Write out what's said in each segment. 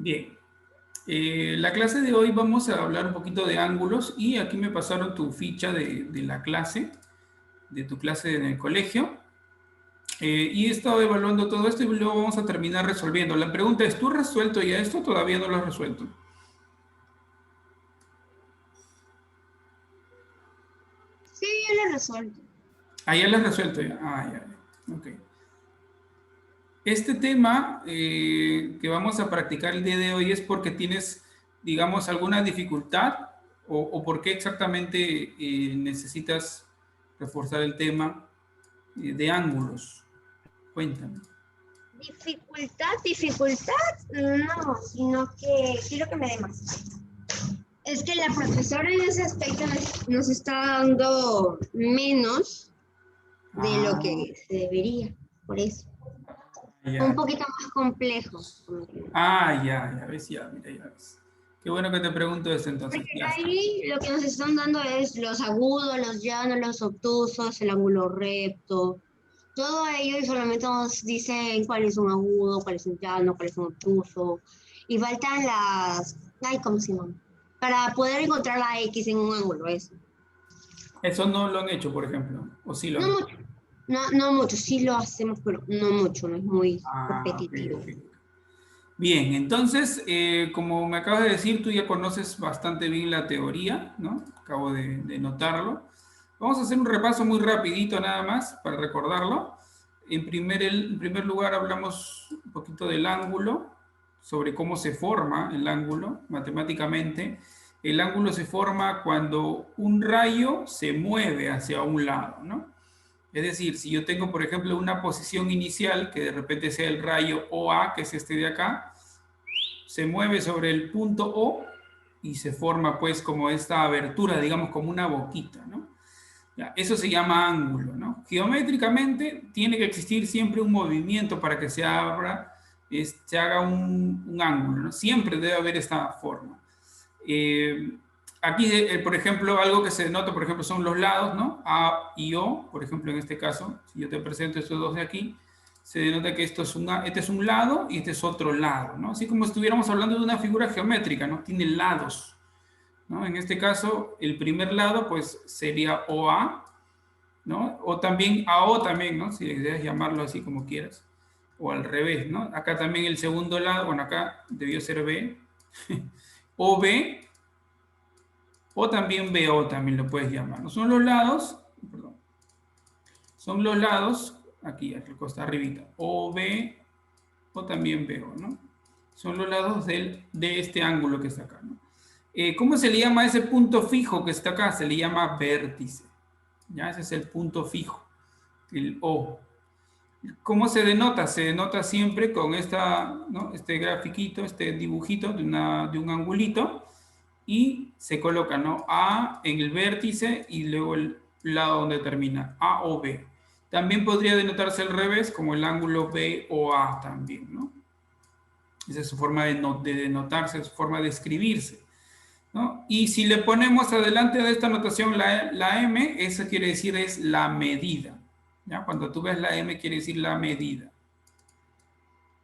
Bien. La clase de hoy vamos a hablar un poquito de ángulos y aquí me pasaron tu ficha de la clase, de tu clase en el colegio. Y he estado evaluando todo esto y luego vamos a terminar resolviendo. La pregunta es, ¿tú has resuelto ya esto o todavía no lo has resuelto? Sí, ya lo he resuelto. Ah, ya lo has resuelto ya. Ah, ya, ya. Ok. Este tema que vamos a practicar el día de hoy es porque tienes, digamos, alguna dificultad o por qué exactamente necesitas reforzar el tema de ángulos. Cuéntame. Dificultad, no, sino que quiero que me dé más. Es que la profesora en ese aspecto nos está dando menos de lo Ah, que se debería, por eso. Un ya. poquito más complejo. Ah, ya, ya ves, ya, mira, ya ves. Qué bueno que te pregunto esto entonces. Porque Ya está. ahí lo que nos están dando es los agudos, los llanos, los obtusos, el ángulo recto. Todo ello y solamente nos dicen cuál es un agudo, cuál es un llano, cuál es un obtuso. Y faltan las... Ay, ¿cómo se llama? Para poder encontrar la X en un ángulo, eso. Eso no lo han hecho, por ejemplo. O sí lo No han hecho. mucho, no mucho. Sí lo hacemos, pero no mucho, no es muy Ah, ok, repetitivo. ok. Bien, entonces, como me acabas de decir, tú ya conoces bastante bien la teoría, ¿no? Acabo de notarlo. Vamos a hacer un repaso muy rapidito nada más para recordarlo. En primer lugar hablamos un poquito del ángulo, sobre cómo se forma el ángulo matemáticamente. El ángulo se forma cuando un rayo se mueve hacia un lado, ¿no? Es decir, si yo tengo, por ejemplo, una posición inicial, que de repente sea el rayo OA, que es este de acá, se mueve sobre el punto O y se forma pues como esta abertura, digamos como una boquita, ¿no? Ya, eso se llama ángulo, ¿no? Geométricamente tiene que existir siempre un movimiento para que se abra, se haga un ángulo, ¿no? Siempre debe haber esta forma. Eh, Aquí, por ejemplo, algo que se denota, por ejemplo, son los lados, ¿no? A y O, por ejemplo, en este caso, si yo te presento estos dos de aquí, se denota que este es un lado y este es otro lado, ¿no? Así como si estuviéramos hablando de una figura geométrica, ¿no? Tiene lados, ¿no? En este caso, el primer lado, pues, sería OA, ¿no? O también AO también, ¿no? Si deseas llamarlo así como quieras. O al revés, ¿no? Acá también el segundo lado, bueno, acá debió ser B, OB, o también BO también lo puedes llamar. ¿No? Son los lados, perdón, son los lados, aquí, al costado arribita, OB o también BO, ¿no? Son los lados de este ángulo que está acá, ¿no? ¿Cómo se le llama a ese punto fijo que está acá? Se le llama vértice, ¿ya? Ese es el punto fijo, el O. ¿Cómo se denota? Se denota siempre con ¿no? Este grafiquito, este dibujito de un angulito y se coloca, ¿no? A en el vértice y luego el lado donde termina, A o B. También podría denotarse al revés, como el ángulo B o A también, ¿no? Esa es su forma de denotarse, su forma de escribirse, ¿no? Y si le ponemos adelante de esta notación la M, eso quiere decir es la medida, ¿ya? Cuando tú ves la M quiere decir la medida,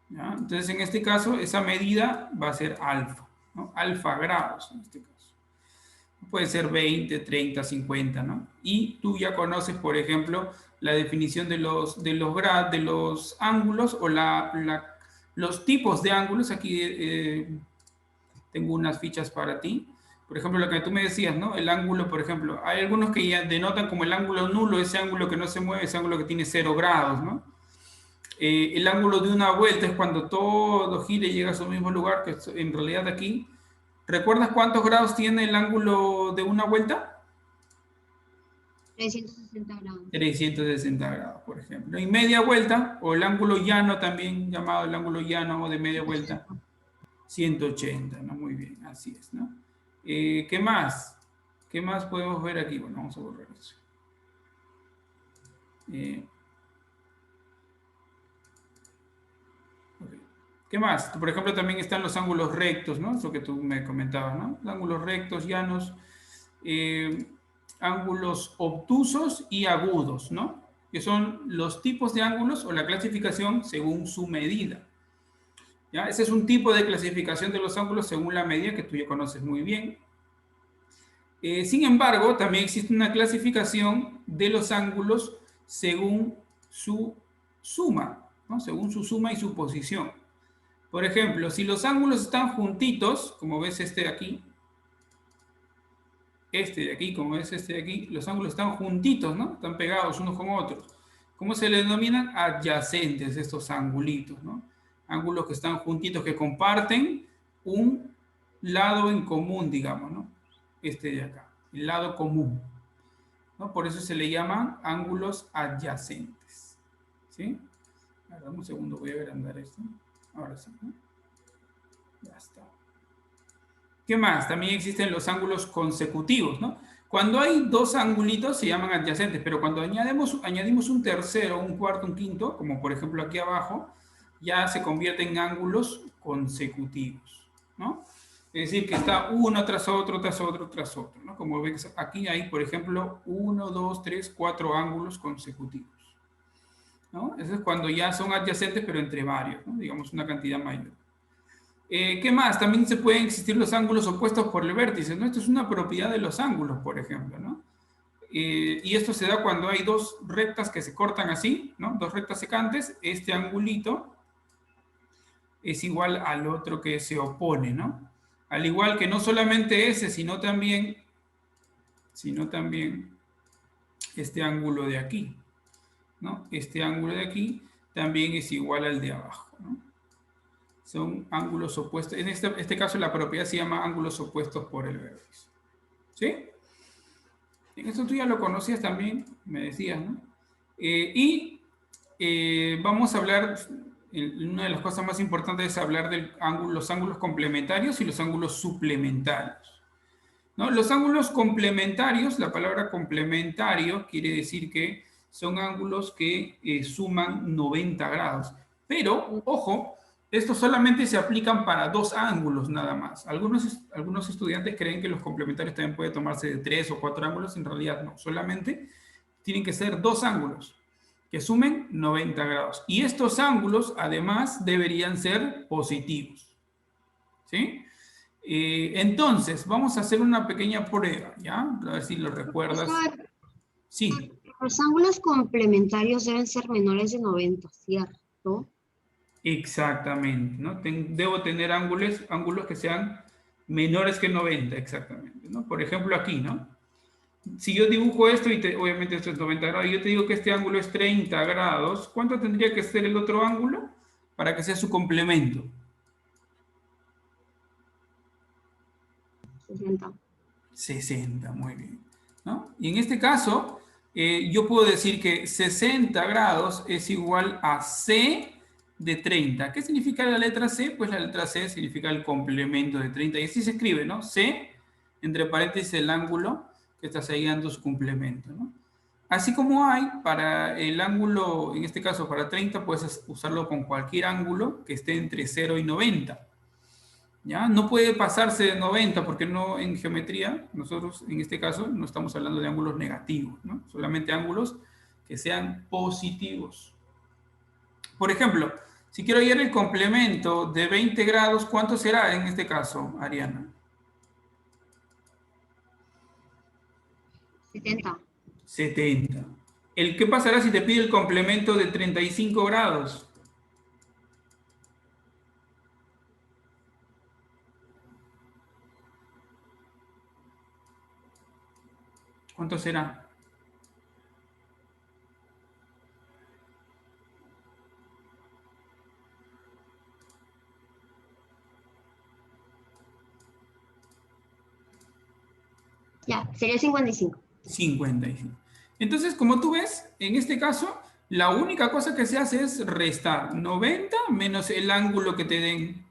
¿ya? Entonces en este caso esa medida va a ser alfa, ¿no? Alfa grados en este caso. Puede ser 20, 30, 50, ¿no? Y tú ya conoces, por ejemplo, la definición de los ángulos o los tipos de ángulos. Aquí tengo unas fichas para ti. Por ejemplo, lo que tú me decías, ¿no? El ángulo, por ejemplo, hay algunos que ya denotan como el ángulo nulo, ese ángulo que no se mueve, ese ángulo que tiene 0 grados, ¿no? El ángulo de una vuelta es cuando todo gira y llega a su mismo lugar, que en realidad aquí. ¿Recuerdas cuántos grados tiene el ángulo de una vuelta? 360 grados. 360 grados, por ejemplo. Y media vuelta, o el ángulo llano también, llamado el ángulo llano o de media vuelta, 180, ¿no? Muy bien, así es, ¿no? ¿Qué más? ¿Qué más podemos ver aquí? Bueno, vamos a borrar eso. Eh, okay. ¿Qué más? Por ejemplo, también están los ángulos rectos, ¿no? Eso que tú me comentabas, ¿no? Ángulos rectos, llanos, eh, ángulos obtusos y agudos, ¿no? Que son los tipos de ángulos o la clasificación según su medida. ¿Ya? Ese es un tipo de clasificación de los ángulos según la medida que tú ya conoces muy bien. Sin embargo, también existe una clasificación de los ángulos según su suma, ¿no? Según su suma y su posición. Por ejemplo, si los ángulos están juntitos, como ves este de aquí, como ves este de aquí, los ángulos están juntitos, ¿no? Están pegados unos con otros. ¿Cómo se les denominan? Adyacentes estos angulitos, ¿no? Ángulos que están juntitos, que comparten un lado en común, digamos, ¿no? Este de acá, el lado común, ¿no? Por eso se le llaman ángulos adyacentes, ¿sí? Ahora, un segundo, voy a agrandar esto. Ahora sí, ¿no? Ya está. ¿Qué más? También existen los ángulos consecutivos, ¿no? Cuando hay dos angulitos se llaman adyacentes, pero cuando añadimos un tercero, un cuarto, un quinto, como por ejemplo aquí abajo, ya se convierten en ángulos consecutivos, ¿no? Es decir, que está uno tras otro, tras otro, tras otro, ¿no? Como ves, aquí hay, por ejemplo, 1, 2, 3, 4 ángulos consecutivos, ¿no? Eso es cuando ya son adyacentes, pero entre varios, ¿no? Digamos una cantidad mayor. ¿Qué más? También se pueden existir los ángulos opuestos por el vértice, ¿no? Esto es una propiedad de los ángulos, por ejemplo, ¿no? Y esto se da cuando hay dos rectas que se cortan así, ¿no? Dos rectas secantes, este angulito es igual al otro que se opone, ¿no? Al igual que no solamente ese, sino también este ángulo de aquí, ¿no? Este ángulo de aquí también es igual al de abajo, ¿no? Son ángulos opuestos. En este caso la propiedad se llama ángulos opuestos por el vértice. ¿Sí? En esto tú ya lo conocías también, me decías, ¿no? Vamos a hablar, una de las cosas más importantes es hablar de los ángulos complementarios y los ángulos suplementarios, ¿no? Los ángulos complementarios, la palabra complementario quiere decir que son ángulos que suman 90 grados. Pero, ojo, estos solamente se aplican para dos ángulos nada más. Algunos estudiantes creen que los complementarios también pueden tomarse de 3 o 4 ángulos. En realidad no, solamente tienen que ser dos ángulos que sumen 90 grados. Y estos ángulos, además, deberían ser positivos. ¿Sí? Entonces, vamos a hacer una pequeña prueba, ¿ya? A ver si lo recuerdas. Profesor, Sí, los ángulos complementarios deben ser menores de 90, ¿cierto? exactamente, ¿no? Debo tener ángulos que sean menores que 90, exactamente, ¿no? Por ejemplo, aquí, ¿no? Si yo dibujo esto, y obviamente esto es 90 grados, y yo te digo que este ángulo es 30 grados, ¿cuánto tendría que ser el otro ángulo para que sea su complemento? 60. 60, muy bien, ¿no? Y en este caso, yo puedo decir que 60 grados es igual a C de 30. ¿Qué significa la letra C? Pues la letra C significa el complemento de 30. Y así se escribe, ¿no? C, entre paréntesis, el ángulo que está sellando su complemento, ¿no? Así como hay para el ángulo, en este caso para 30, puedes usarlo con cualquier ángulo que esté entre 0 y 90. ¿Ya? No puede pasarse de 90 porque no en geometría, nosotros en este caso no estamos hablando de ángulos negativos, ¿no? Solamente ángulos que sean positivos. Por ejemplo, si quiero hallar el complemento de 20 grados, ¿cuánto será en este caso, Ariana? 70. 70. ¿Qué pasará si te pide el complemento de 35 grados? ¿Cuánto será? Ya, sería 55. 55. Entonces, como tú ves, en este caso, la única cosa que se hace es restar 90 menos el ángulo que te den,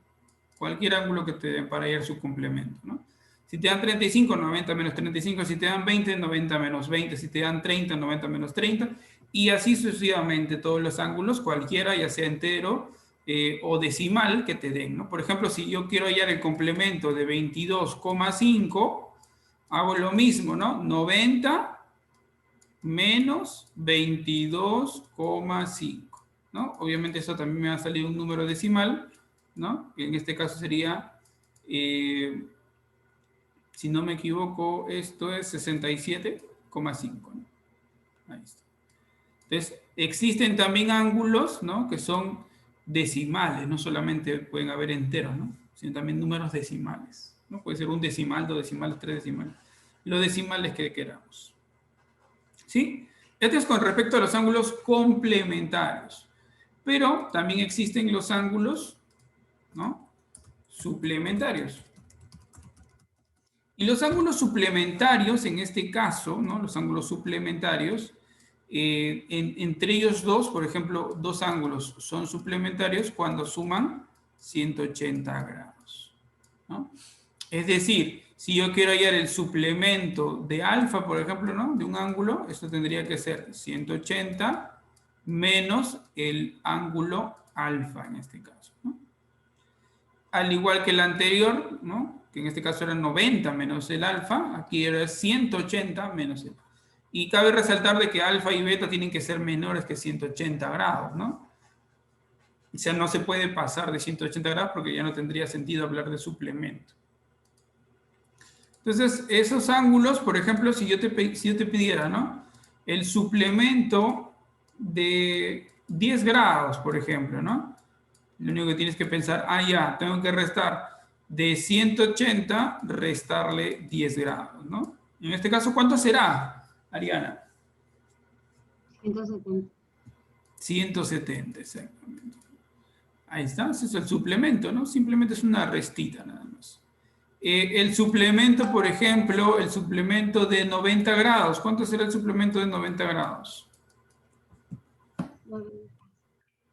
cualquier ángulo que te den para hallar su complemento, ¿no? Si te dan 35, 90 menos 35. Si te dan 20, 90 menos 20. Si te dan 30, 90 menos 30. Y así sucesivamente todos los ángulos, cualquiera, ya sea entero o decimal, que te den, ¿no? Por ejemplo, si yo quiero hallar el complemento de 22,5, hago lo mismo, ¿no? 90 menos 22,5, ¿no? Obviamente eso también me va a salir un número decimal, ¿no? En este caso sería, si no me equivoco, esto es 67,5, ¿no? Ahí está. Entonces, existen también ángulos, ¿no? Que son decimales, no solamente pueden haber enteros, ¿no? Sino también números decimales, ¿no? Puede ser un decimal, dos decimales, tres decimales. Los decimales que queramos. ¿Sí? Esto es con respecto a los ángulos complementarios. Pero también existen los ángulos, ¿no? Suplementarios. Y los ángulos suplementarios, en este caso, ¿no? Los ángulos suplementarios, entre ellos dos, por ejemplo, dos ángulos son suplementarios cuando suman 180 grados, ¿no? Es decir, si yo quiero hallar el suplemento de alfa, por ejemplo, ¿no? De un ángulo, esto tendría que ser 180 menos el ángulo alfa en este caso, ¿no? Al igual que el anterior, ¿no? Que en este caso era 90 menos el alfa, aquí era 180 menos el alfa. Y cabe resaltar de que alfa y beta tienen que ser menores que 180 grados, ¿no? O sea, no se puede pasar de 180 grados porque ya no tendría sentido hablar de suplemento. Entonces, esos ángulos, por ejemplo, si yo te pidiera, ¿no? El suplemento de 10 grados, por ejemplo, ¿no? Lo único que tienes que pensar, ya, tengo que restar de 180, restarle 10 grados, ¿no? En este caso, ¿cuánto será, Ariana? 170. 170, exactamente. Ahí está, ese es el suplemento, ¿no? Simplemente es una restita nada más. El suplemento, por ejemplo, el suplemento de 90 grados. ¿Cuánto será el suplemento de 90 grados?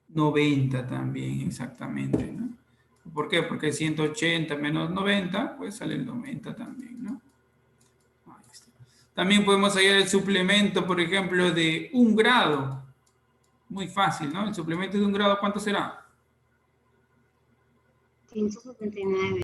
90 también, exactamente, ¿no? ¿Por qué? Porque 180 menos 90, pues sale el 90 también, ¿no? Ahí está. También podemos hallar el suplemento, por ejemplo, de 1 grado. Muy fácil, ¿no? El suplemento de 1 grado, ¿cuánto será? 179.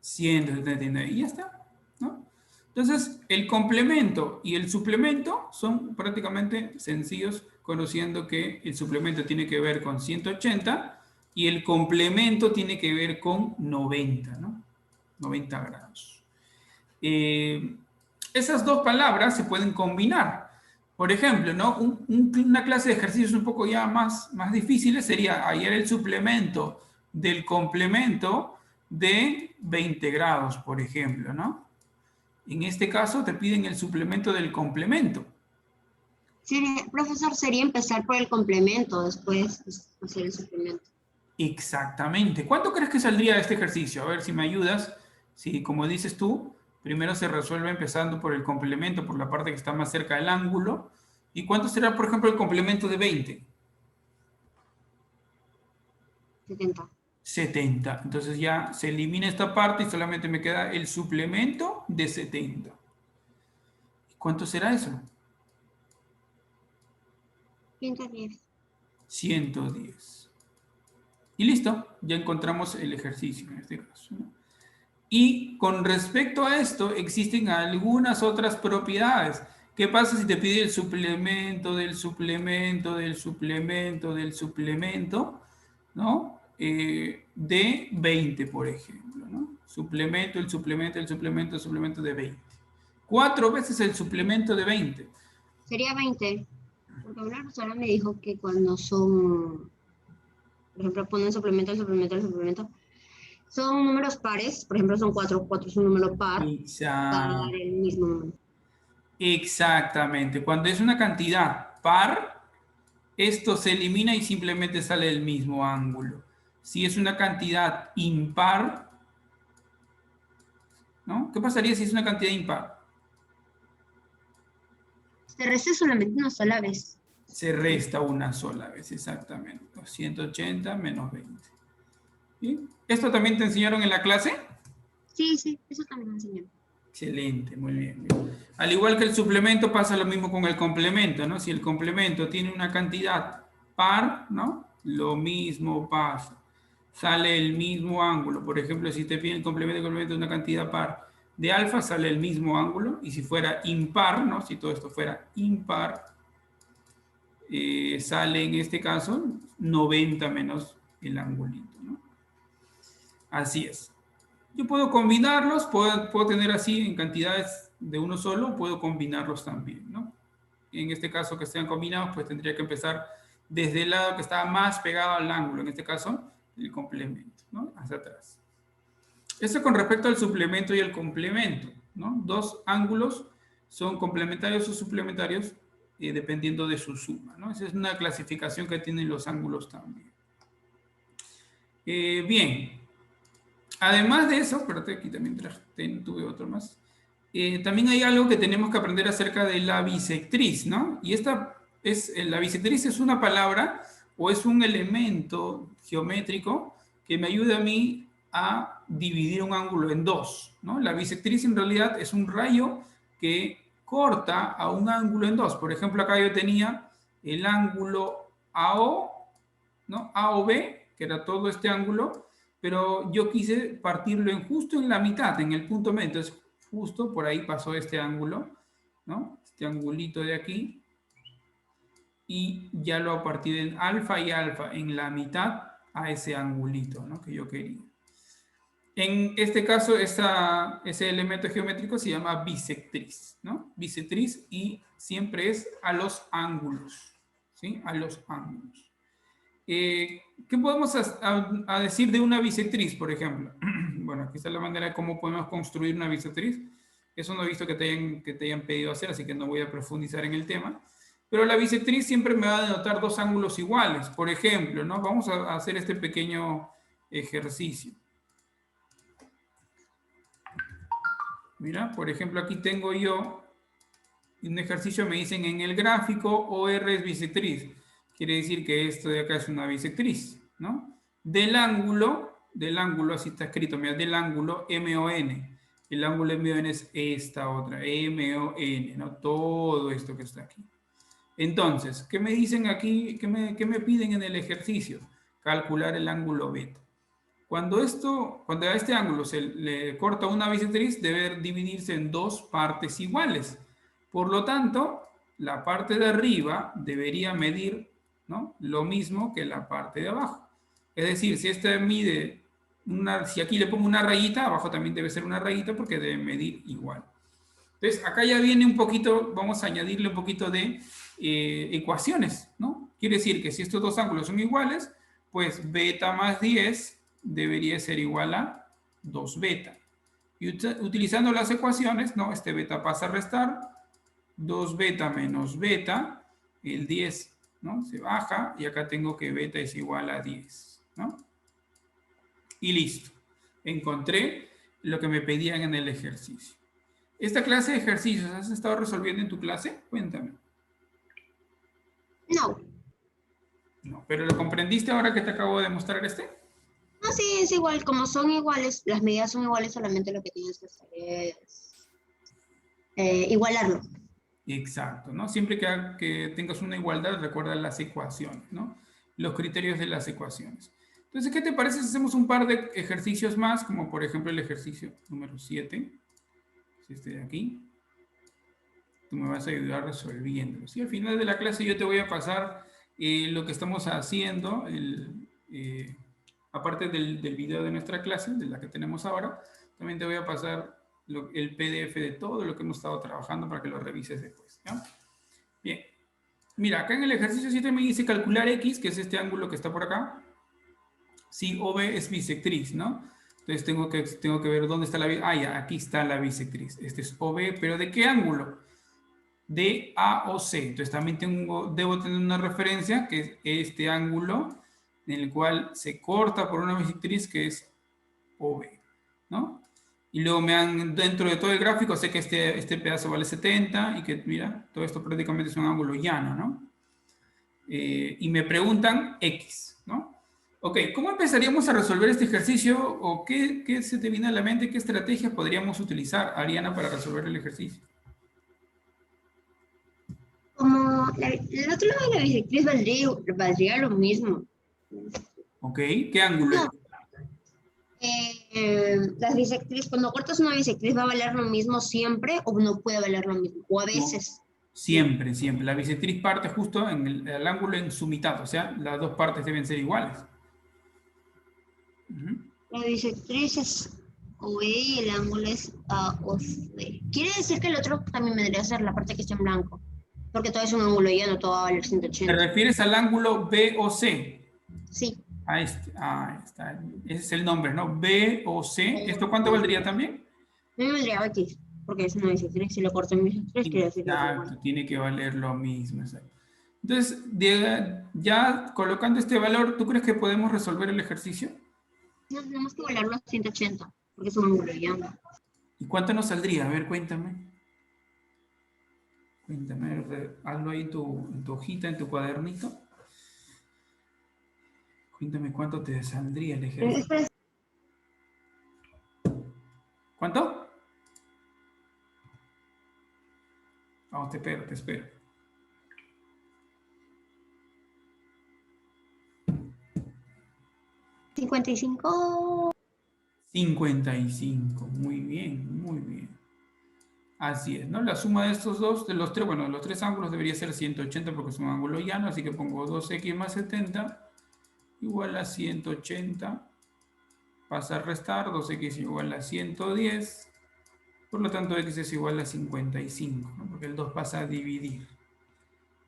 179, y ya está, ¿no? Entonces, el complemento y el suplemento son prácticamente sencillos, conociendo que el suplemento tiene que ver con 180 y el complemento tiene que ver con 90, ¿no? 90 grados. Esas dos palabras se pueden combinar. Por ejemplo, ¿no? Una clase de ejercicios un poco ya más difíciles sería hallar el suplemento del complemento de 20 grados, por ejemplo, ¿no? En este caso te piden el suplemento del complemento. Profesor, sería empezar por el complemento, después hacer el suplemento. Exactamente. ¿Cuánto crees que saldría este ejercicio? A ver si me ayudas. Si, como dices tú, primero se resuelve empezando por el complemento, por la parte que está más cerca del ángulo. ¿Y cuánto será, por ejemplo, el complemento de 20? 70. 70. Entonces ya se elimina esta parte y solamente me queda el suplemento de 70. ¿Cuánto será eso? 110. 110. Y listo, ya encontramos el ejercicio en este caso, ¿no? Y con respecto a esto, existen algunas otras propiedades. ¿Qué pasa si te pide el suplemento del suplemento del suplemento del suplemento, ¿no? De 20, por ejemplo, ¿no? Suplemento, el suplemento, el suplemento, el suplemento de 20. 4 veces el suplemento de 20. Sería 20. Porque una persona me dijo que cuando son, por ejemplo, ponen suplemento, el suplemento, el suplemento, son números pares, por ejemplo, son 4, 4 es un número par, va a dar el mismo número. Exactamente. Cuando es una cantidad par, esto se elimina y simplemente sale el mismo ángulo. Si es una cantidad impar, ¿no? ¿Qué pasaría si es una cantidad impar? Se resta solamente una sola vez. Se resta una sola vez, exactamente. 180 menos 20. ¿Bien? ¿Esto también te enseñaron en la clase? Sí, eso también me enseñaron. Excelente, muy bien. Al igual que el suplemento, pasa lo mismo con el complemento, ¿no? Si el complemento tiene una cantidad par, ¿no? Lo mismo pasa. Sale el mismo ángulo. Por ejemplo, si te piden el complemento de una cantidad par de alfa, sale el mismo ángulo. Y si fuera impar, ¿no? Si todo esto fuera impar, sale en este caso 90 menos el angulito, ¿no? Así es. Yo puedo combinarlos, puedo tener así en cantidades de uno solo, puedo combinarlos también, ¿no? En este caso que sean combinados, pues tendría que empezar desde el lado que está más pegado al ángulo, en este caso, el complemento, ¿no? Hacia atrás. Esto con respecto al suplemento y el complemento, ¿no? Dos ángulos son complementarios o suplementarios dependiendo de su suma, ¿no? Esa es una clasificación que tienen los ángulos también. Bien. Además de eso, espérate, aquí también tuve otro más. También hay algo que tenemos que aprender acerca de la bisectriz, ¿no? Y la bisectriz es una palabra o es un elemento geométrico que me ayuda a mí a dividir un ángulo en dos, ¿no? La bisectriz en realidad es un rayo que corta a un ángulo en dos. Por ejemplo, acá yo tenía el ángulo AO, ¿no? AOB, que era todo este ángulo, pero yo quise partirlo justo en la mitad, en el punto medio. Entonces, justo por ahí pasó este ángulo, ¿no? Este angulito de aquí. Y ya lo partí en alfa y alfa, en la mitad a ese angulito, ¿no? Que yo quería. En este caso, ese elemento geométrico se llama bisectriz, ¿no? Bisectriz y siempre es a los ángulos, ¿sí? A los ángulos. ¿Qué podemos decir de una bisectriz, por ejemplo? Bueno, aquí está la manera de cómo podemos construir una bisectriz. Eso no he visto que te hayan pedido hacer, así que no voy a profundizar en el tema. Pero la bisectriz siempre me va a denotar dos ángulos iguales. Por ejemplo, ¿no? Vamos a hacer este pequeño ejercicio. Mira, por ejemplo, aquí tengo yo un ejercicio, me dicen en el gráfico OR es bisectriz. Quiere decir que esto de acá es una bisectriz, ¿no? Del ángulo, así está escrito, mira, del ángulo MON. El ángulo MON es esta otra, MON, ¿no? Todo esto que está aquí. Entonces, ¿qué me dicen aquí? ¿Qué me piden en el ejercicio? Calcular el ángulo beta. Cuando a este ángulo se le corta una bisectriz, debe dividirse en dos partes iguales. Por lo tanto, la parte de arriba debería medir, ¿no?, lo mismo que la parte de abajo. Es decir, si esta mide, si aquí le pongo una rayita, abajo también debe ser una rayita porque debe medir igual. Entonces, acá ya viene un poquito, vamos a añadirle un poquito de ecuaciones, ¿no? Quiere decir que si estos dos ángulos son iguales, pues beta más 10 debería ser igual a 2 beta. Y utilizando las ecuaciones, ¿no? Este beta pasa a restar, 2 beta menos beta, el 10, ¿no?, se baja, y acá tengo que beta es igual a 10, ¿no? Y listo. Encontré lo que me pedían en el ejercicio. ¿Esta clase de ejercicios has estado resolviendo en tu clase? Cuéntame. No. No, pero ¿lo comprendiste ahora que te acabo de mostrar este? No, sí, es igual, como son iguales, las medidas son iguales, solamente lo que tienes que hacer es igualarlo. Exacto, ¿no? Siempre que tengas una igualdad, recuerda las ecuaciones, ¿no? Los criterios de las ecuaciones. Entonces, ¿qué te parece si hacemos un par de ejercicios más, como por ejemplo el ejercicio número 7? Este de aquí. Tú me vas a ayudar resolviéndolo. ¿Sí? Al final de la clase yo te voy a pasar lo que estamos haciendo, aparte del video de nuestra clase, de la que tenemos ahora, también te voy a pasar el PDF de todo lo que hemos estado trabajando para que lo revises después, ¿ya? Bien. Mira, acá en el ejercicio 7 me dice calcular X, que es este ángulo que está por acá, si OB es bisectriz, ¿no? Entonces tengo que ver dónde está la bisectriz. Ah, ya, aquí está la bisectriz. Este es OB, pero ¿de qué ángulo? De A o C. Entonces también debo tener una referencia, que es este ángulo, en el cual se corta por una bisectriz que es OB, ¿no? Y luego dentro de todo el gráfico, sé que este pedazo vale 70 y que, mira, todo esto prácticamente es un ángulo llano, ¿no? Y me preguntan X, ¿no? Ok, ¿cómo empezaríamos a resolver este ejercicio? ¿O qué se te viene a la mente? ¿Qué estrategias podríamos utilizar, Ariana, para resolver el ejercicio? Como el otro lado de la bisectriz valdría lo mismo. Ok, ¿qué ángulo es? No, las bisectriz, cuando cortas una bisectriz, ¿va a valer lo mismo siempre o no puede valer lo mismo? O a veces. No, siempre, siempre. La bisectriz parte justo en el ángulo en su mitad, o sea, las dos partes deben ser iguales. La bisectriz es OE y el ángulo es AOC. Quiere decir que el otro también vendría a ser la parte que está en blanco. Porque todo es un ángulo llano, todo va a valer ¿Te 180. refieres al ángulo BOC? Sí, Ahí está. Ese es el nombre, ¿no? BOC. ¿Esto cuánto valdría también? a mí me vendría X, porque es una bisectriz. Si lo corto en bisectriz, quiere decir que es igual. Exacto, tiene que valer lo mismo. Exacto. Entonces, ya colocando este valor, ¿tú crees que podemos resolver el ejercicio? No, tenemos que volarlo a 180, porque es un ángulo llano. ¿Y cuánto nos saldría? A ver, cuéntame. Cuéntame, hazlo ahí en tu hojita, en tu cuadernito. Cuéntame cuánto te saldría el ejercicio. Espera, ¿Cuánto? Vamos, te espero, te espero. 55. 55. Muy bien, muy bien. Así es, ¿no? La suma de estos dos, de los tres, bueno, de los tres ángulos debería ser 180 porque es un ángulo llano, así que pongo 2x más 70 igual a 180. Pasa a restar, 2x igual a 110. Por lo tanto, x es igual a 55, ¿no? Porque el 2 pasa a dividir.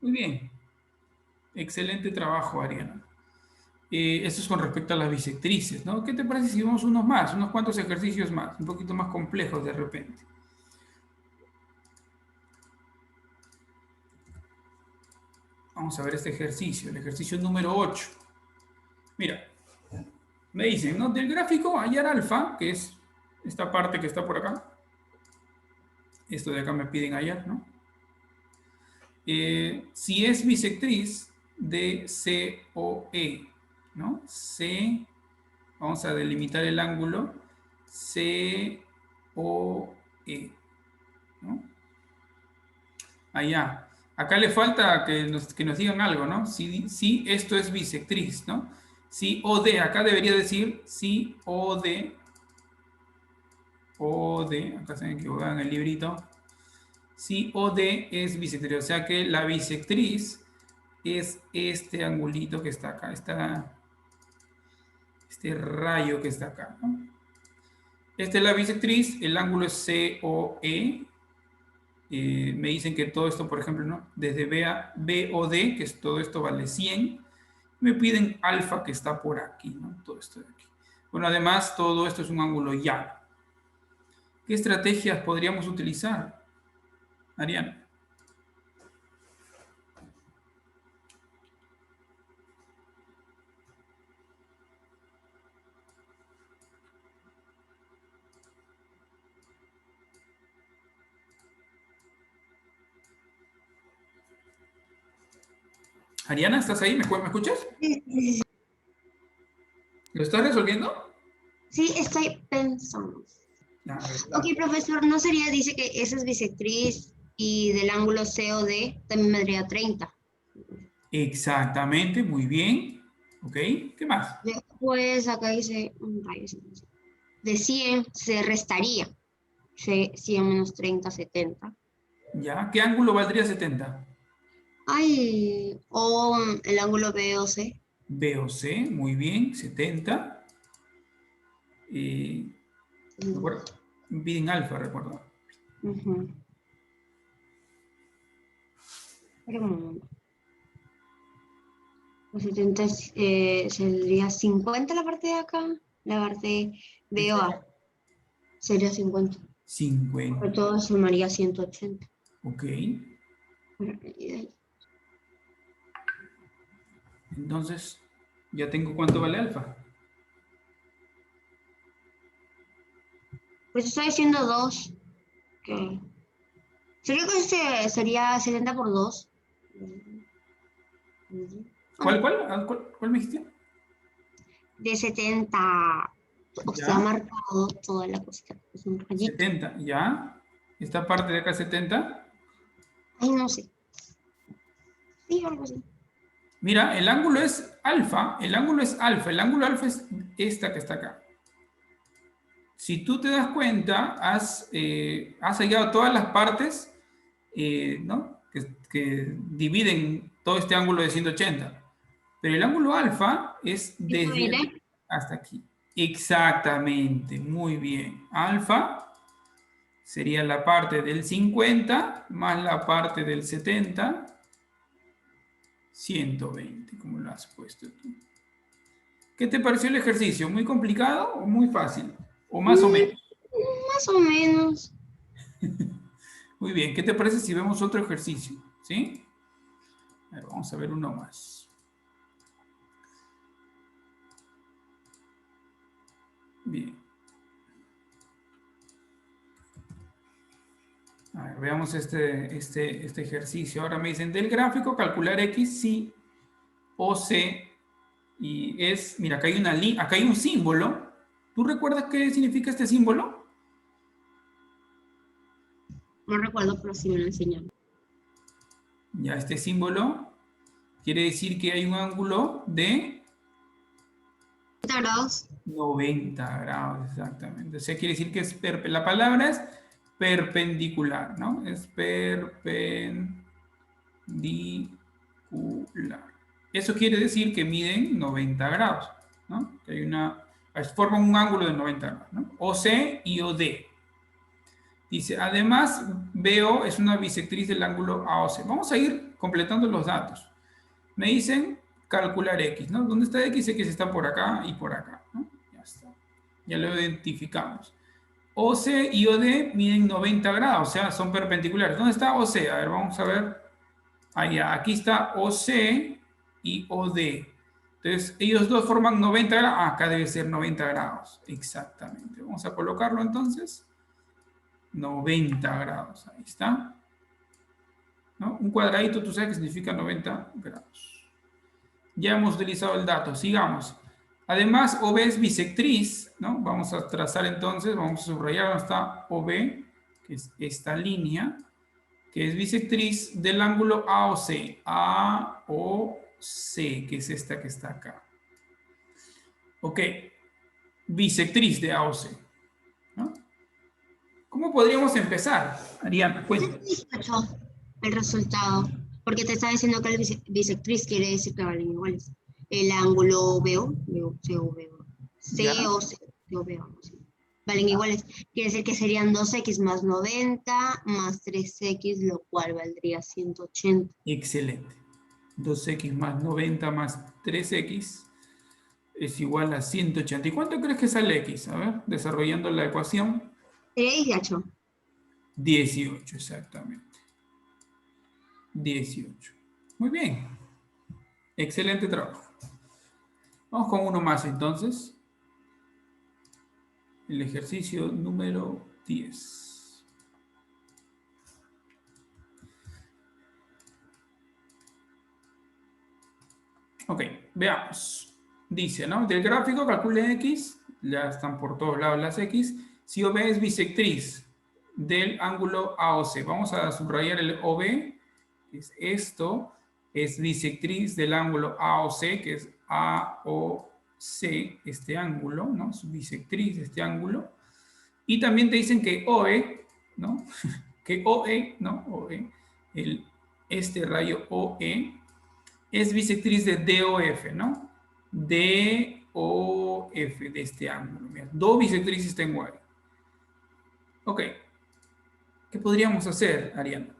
Muy bien. Excelente trabajo, Ariana. Esto es con respecto a las bisectrices, ¿no? ¿Qué te parece si vemos unos más, unos cuantos ejercicios más, un poquito más complejos de repente? Vamos a ver este ejercicio, el ejercicio número 8. Mira, me dicen, ¿no? Del gráfico hallar alfa, que es esta parte que está por acá. Esto de acá me piden hallar, ¿no? Si es bisectriz de COE, ¿no? Vamos a delimitar el ángulo COE, ¿no? Allá. Acá le falta que nos digan algo, ¿no? Si esto es bisectriz, ¿no? Si OD, acá debería decir si OD, acá se me equivocado en el librito, si OD es bisectriz, o sea que la bisectriz es este angulito que está acá, este rayo que está acá, ¿no? Esta es la bisectriz, el ángulo es COE. Me dicen que todo esto, por ejemplo, ¿no? Desde BOD, que es todo esto vale 100. Me piden alfa, que está por aquí, ¿no? Todo esto de aquí. Bueno, además, todo esto es un ángulo llano. ¿Qué estrategias podríamos utilizar, Ariana? Ariana, ¿estás ahí? ¿Me escuchas? Sí, sí, sí. ¿Lo estás resolviendo? Sí, estoy pensando. A ver, Ok, profesor, ¿no sería, dice que esa es bisectriz y del ángulo COD también me daría 30? exactamente, muy bien. ¿Ok? ¿Qué más? Después acá dice, rayos, de 100 se restaría. 100 menos 30, 70. ¿Ya? ¿Qué ángulo valdría 70? Ay, o el ángulo BOC. BOC, muy bien, 70. Recuerda, piden alfa, recuerdo. Ujú. Espera un momento. Los 70 sería 50 la parte de acá. La parte BOA sería 50. 50. Por todo sumaría 180. Ok. Entonces, ya tengo cuánto vale alfa. Pues estoy haciendo 2. Que sería que sería 70 por 2. ¿Cuál me dijiste? De 70. O sea, Ya. marcado toda la cosita. Es un rayito. 70, ya. Esta parte de acá 70. Ay, no sé. Sí, algo así. Mira, el ángulo es alfa. El ángulo es alfa. El ángulo alfa es esta que está acá. Si tú te das cuenta, has hallado todas las partes, ¿no? que dividen todo este ángulo de 180. Pero el ángulo alfa es ¿Y tú desde aquí diré? hasta aquí. Exactamente, muy bien. Alfa sería la parte del 50 más la parte del 70, 120, como lo has puesto tú. ¿Qué te pareció el ejercicio? ¿Muy complicado o muy fácil? ¿O más o Mm, menos? más o menos. Muy bien, ¿qué te parece si vemos otro ejercicio? ¿Sí? A ver, vamos a ver uno más. Bien. A ver, veamos este ejercicio. Ahora me dicen, del gráfico calcular X, sí o C. Y es, mira, acá hay un símbolo. ¿Tú recuerdas qué significa este símbolo? No recuerdo, pero sí me lo enseñaron. Ya, este símbolo quiere decir que hay un ángulo de 30 grados. 90 grados, exactamente. O sea, quiere decir que la palabra es perpendicular, ¿no? Es perpendicular. Eso quiere decir que miden 90 grados, ¿no? Que forman un ángulo de 90 grados, ¿no? OC y OD. Dice, además, BO es una bisectriz del ángulo AOC. Vamos a ir completando los datos. Me dicen calcular X, ¿no? ¿Dónde está X? X está por acá y por acá, ¿no? Ya está. Ya lo identificamos. OC y OD miden 90 grados, o sea, son perpendiculares. ¿Dónde está OC? A ver, vamos a ver. Allá, aquí está OC y OD. Entonces, ellos dos forman 90 grados. Ah, acá debe ser 90 grados. Exactamente. Vamos a colocarlo entonces. 90 grados, ahí está. ¿No? Un cuadradito, tú sabes que significa 90 grados. Ya hemos utilizado el dato, sigamos. Además, OB es bisectriz, ¿no? Vamos a trazar entonces, vamos a subrayar donde está OB, que es esta línea, que es bisectriz del ángulo AOC. AOC, que es esta que está acá. Ok, bisectriz de AOC, ¿no? ¿Cómo podríamos empezar, Ariana? Cuéntame. 18 el resultado. Porque te está diciendo que el bisectriz quiere decir que valen iguales. El ángulo BO, ¿Ya? no sé, valen iguales. Quiere decir que serían 2x más 90 más 3x, lo cual valdría 180. Excelente. 2x más 90 más 3x es igual a 180. ¿Y cuánto crees que sale x? A ver, desarrollando la ecuación. Sería 18. 18, exactamente. 18. Muy bien. Excelente trabajo. Vamos con uno más entonces. El ejercicio número 10. Ok, veamos. Dice, ¿no? Del gráfico calcule x, ya están por todos lados las x. Si OB es bisectriz del ángulo AOC, vamos a subrayar el OB, que es esto, es bisectriz del ángulo AOC, que es AOC, este ángulo, ¿no? Es bisectriz de este ángulo. Y también te dicen que OE, ¿no? Que OE, ¿no? OE, este rayo OE es bisectriz de DOF, ¿no? DOF de este ángulo. Mira, dos bisectrices tengo ahí. Ok. ¿Qué podríamos hacer, Ariana?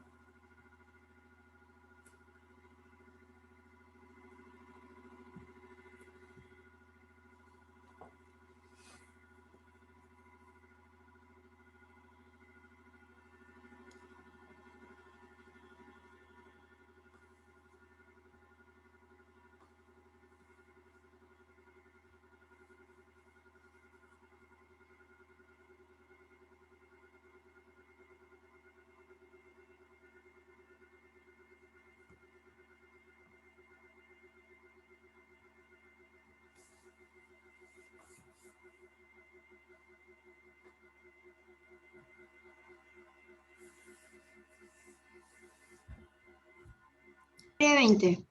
Sería 20.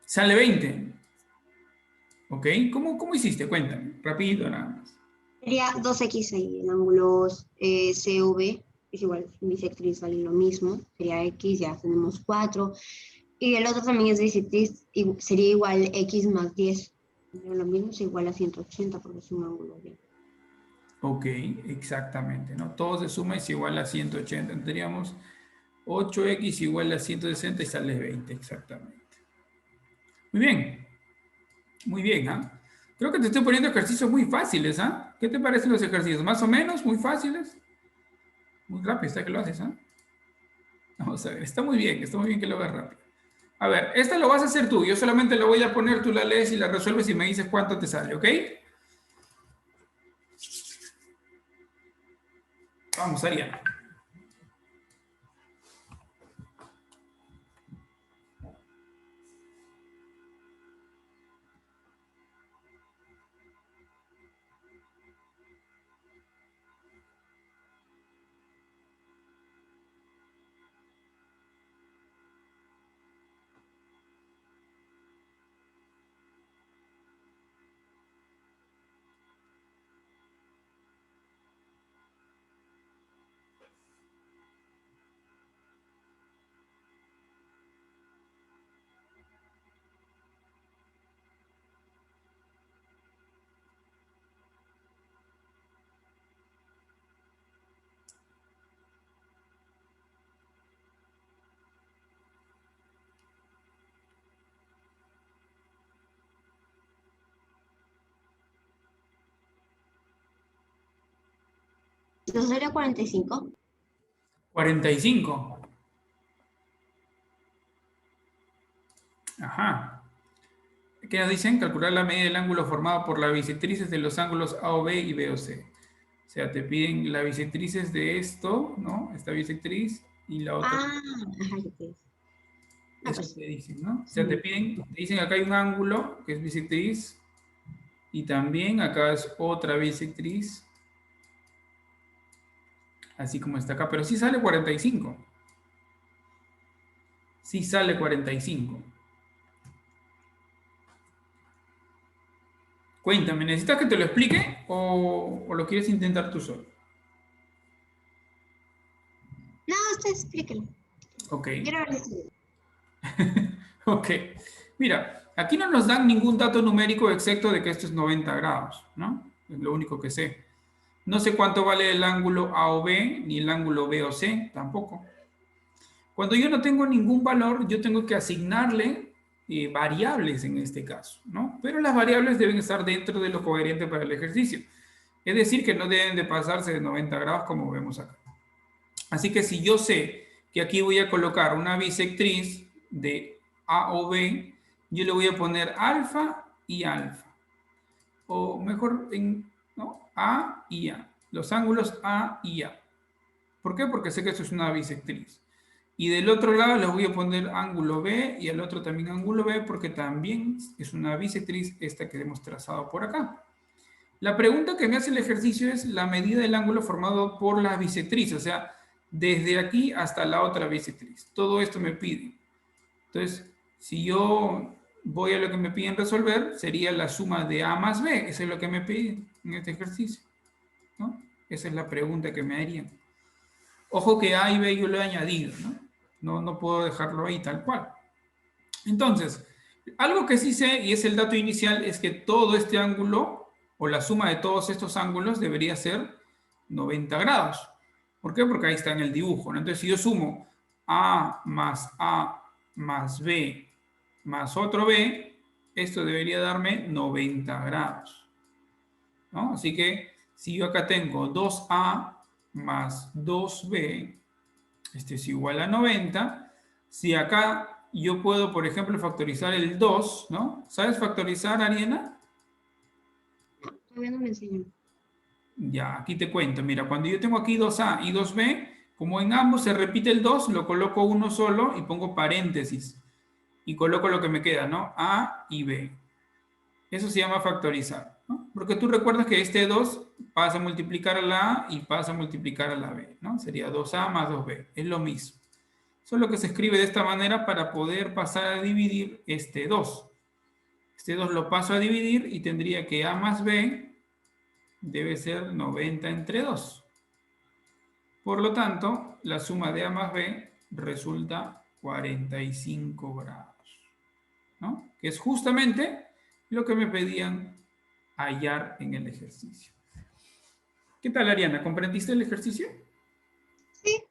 Sale 20. ¿Ok? ¿Cómo hiciste? Cuéntame. Rapidito nada más. Sería 2x ahí, el ángulo CV es igual, bisectriz vale lo mismo, sería x, ya tenemos 4. Y el otro también es bisectriz, y sería igual x más 10. Lo mismo es igual a 180 porque es un ángulo recto. Ok, exactamente, ¿no? Todo se suma y es igual a 180. Tendríamos 8x igual a 160 y sale 20, exactamente. Muy bien, ¿ah? Creo que te estoy poniendo ejercicios muy fáciles, ¿ah? ¿Qué te parecen los ejercicios? ¿Más o menos? ¿Muy fáciles? Muy rápido está que lo haces, ¿ah? Vamos a ver, está muy bien que lo hagas rápido. A ver, esta lo vas a hacer tú, yo solamente lo voy a poner, tú la lees y la resuelves y me dices cuánto te sale, ¿ok? Vamos, Ariana. Entonces sería 45. 45. Ajá. ¿Qué nos dicen? Calcular la medida del ángulo formado por las bisectrices de los ángulos A o B y B o C. O sea, te piden las bisectrices de esto, ¿no? Esta bisectriz y la otra. Ah, ajá, ya te Eso pues, te dicen, ¿no? O sea, te sí. piden, te dicen acá hay un ángulo que es bisectriz y también acá es otra bisectriz, así como está acá, pero sí sale 45. Sí sale 45. Cuéntame, ¿necesitas que te lo explique o lo quieres intentar tú solo? No, usted explíquelo. Ok, Quiero ver si... ok. Mira, aquí no nos dan ningún dato numérico exacto de que esto es 90 grados, ¿no? Es lo único que sé. No sé cuánto vale el ángulo A o B, ni el ángulo B o C, tampoco. Cuando yo no tengo ningún valor, yo tengo que asignarle variables en este caso, ¿no? Pero las variables deben estar dentro de lo coherente para el ejercicio. Es decir, que no deben de pasarse de 90 grados como vemos acá. Así que si yo sé que aquí voy a colocar una bisectriz de A o B, yo le voy a poner alfa y alfa. O mejor, ¿no? A y A. Los ángulos A y A. ¿Por qué? Porque sé que esto es una bisectriz. Y del otro lado les voy a poner ángulo B y al otro también ángulo B porque también es una bisectriz esta que hemos trazado por acá. La pregunta que me hace el ejercicio es la medida del ángulo formado por la bisectriz, o sea, desde aquí hasta la otra bisectriz. Todo esto me pide. Entonces, si yo voy a lo que me piden resolver, sería la suma de A más B. Eso es lo que me piden en este ejercicio, ¿no? Esa es la pregunta que me harían. Ojo que A y B yo lo he añadido, ¿no? No puedo dejarlo ahí tal cual. Entonces, algo que sí sé, y es el dato inicial, es que todo este ángulo, o la suma de todos estos ángulos, debería ser 90 grados. ¿Por qué? Porque ahí está en el dibujo, ¿no? Entonces, si yo sumo A más B más otro B, esto debería darme 90 grados, ¿no? Así que, si yo acá tengo 2A más 2B, este es igual a 90. Si acá yo puedo, por ejemplo, factorizar el 2, ¿no? ¿Sabes factorizar, Ariana? Todavía no me enseñó. Ya, aquí te cuento. Mira, cuando yo tengo aquí 2A y 2B, como en ambos se repite el 2, lo coloco uno solo y pongo paréntesis. Y coloco lo que me queda, ¿no? A y B. Eso se llama factorizar, ¿no? Porque tú recuerdas que este 2 pasa a multiplicar a la A y pasa a multiplicar a la B, ¿no? Sería 2A más 2B. Es lo mismo. Solo que se escribe de esta manera para poder pasar a dividir este 2. Este 2 lo paso a dividir y tendría que A más B debe ser 90 entre 2. Por lo tanto, la suma de A más B resulta 45 grados, ¿no? Que es justamente lo que me pedían hallar en el ejercicio. ¿Qué tal, Ariana? ¿Comprendiste el ejercicio? Sí.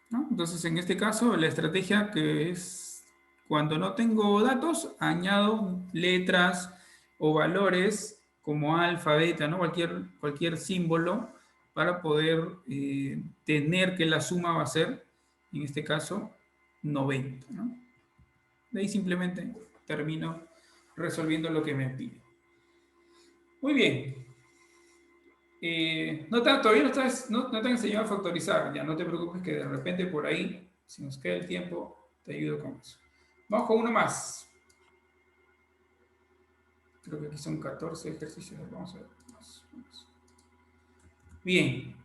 ¿No? Entonces, en este caso, la estrategia que es cuando no tengo datos, añado letras o valores como alfa, beta, ¿no? Cualquier símbolo para poder tener que la suma va a ser, en este caso, 90, ¿no? De ahí simplemente termino resolviendo lo que me pide. Muy bien. Todavía no te han enseñado a factorizar, ya no te preocupes que de repente por ahí, si nos queda el tiempo, te ayudo con eso. Vamos con uno más. Creo que aquí son 14 ejercicios. Vamos a ver. Bien.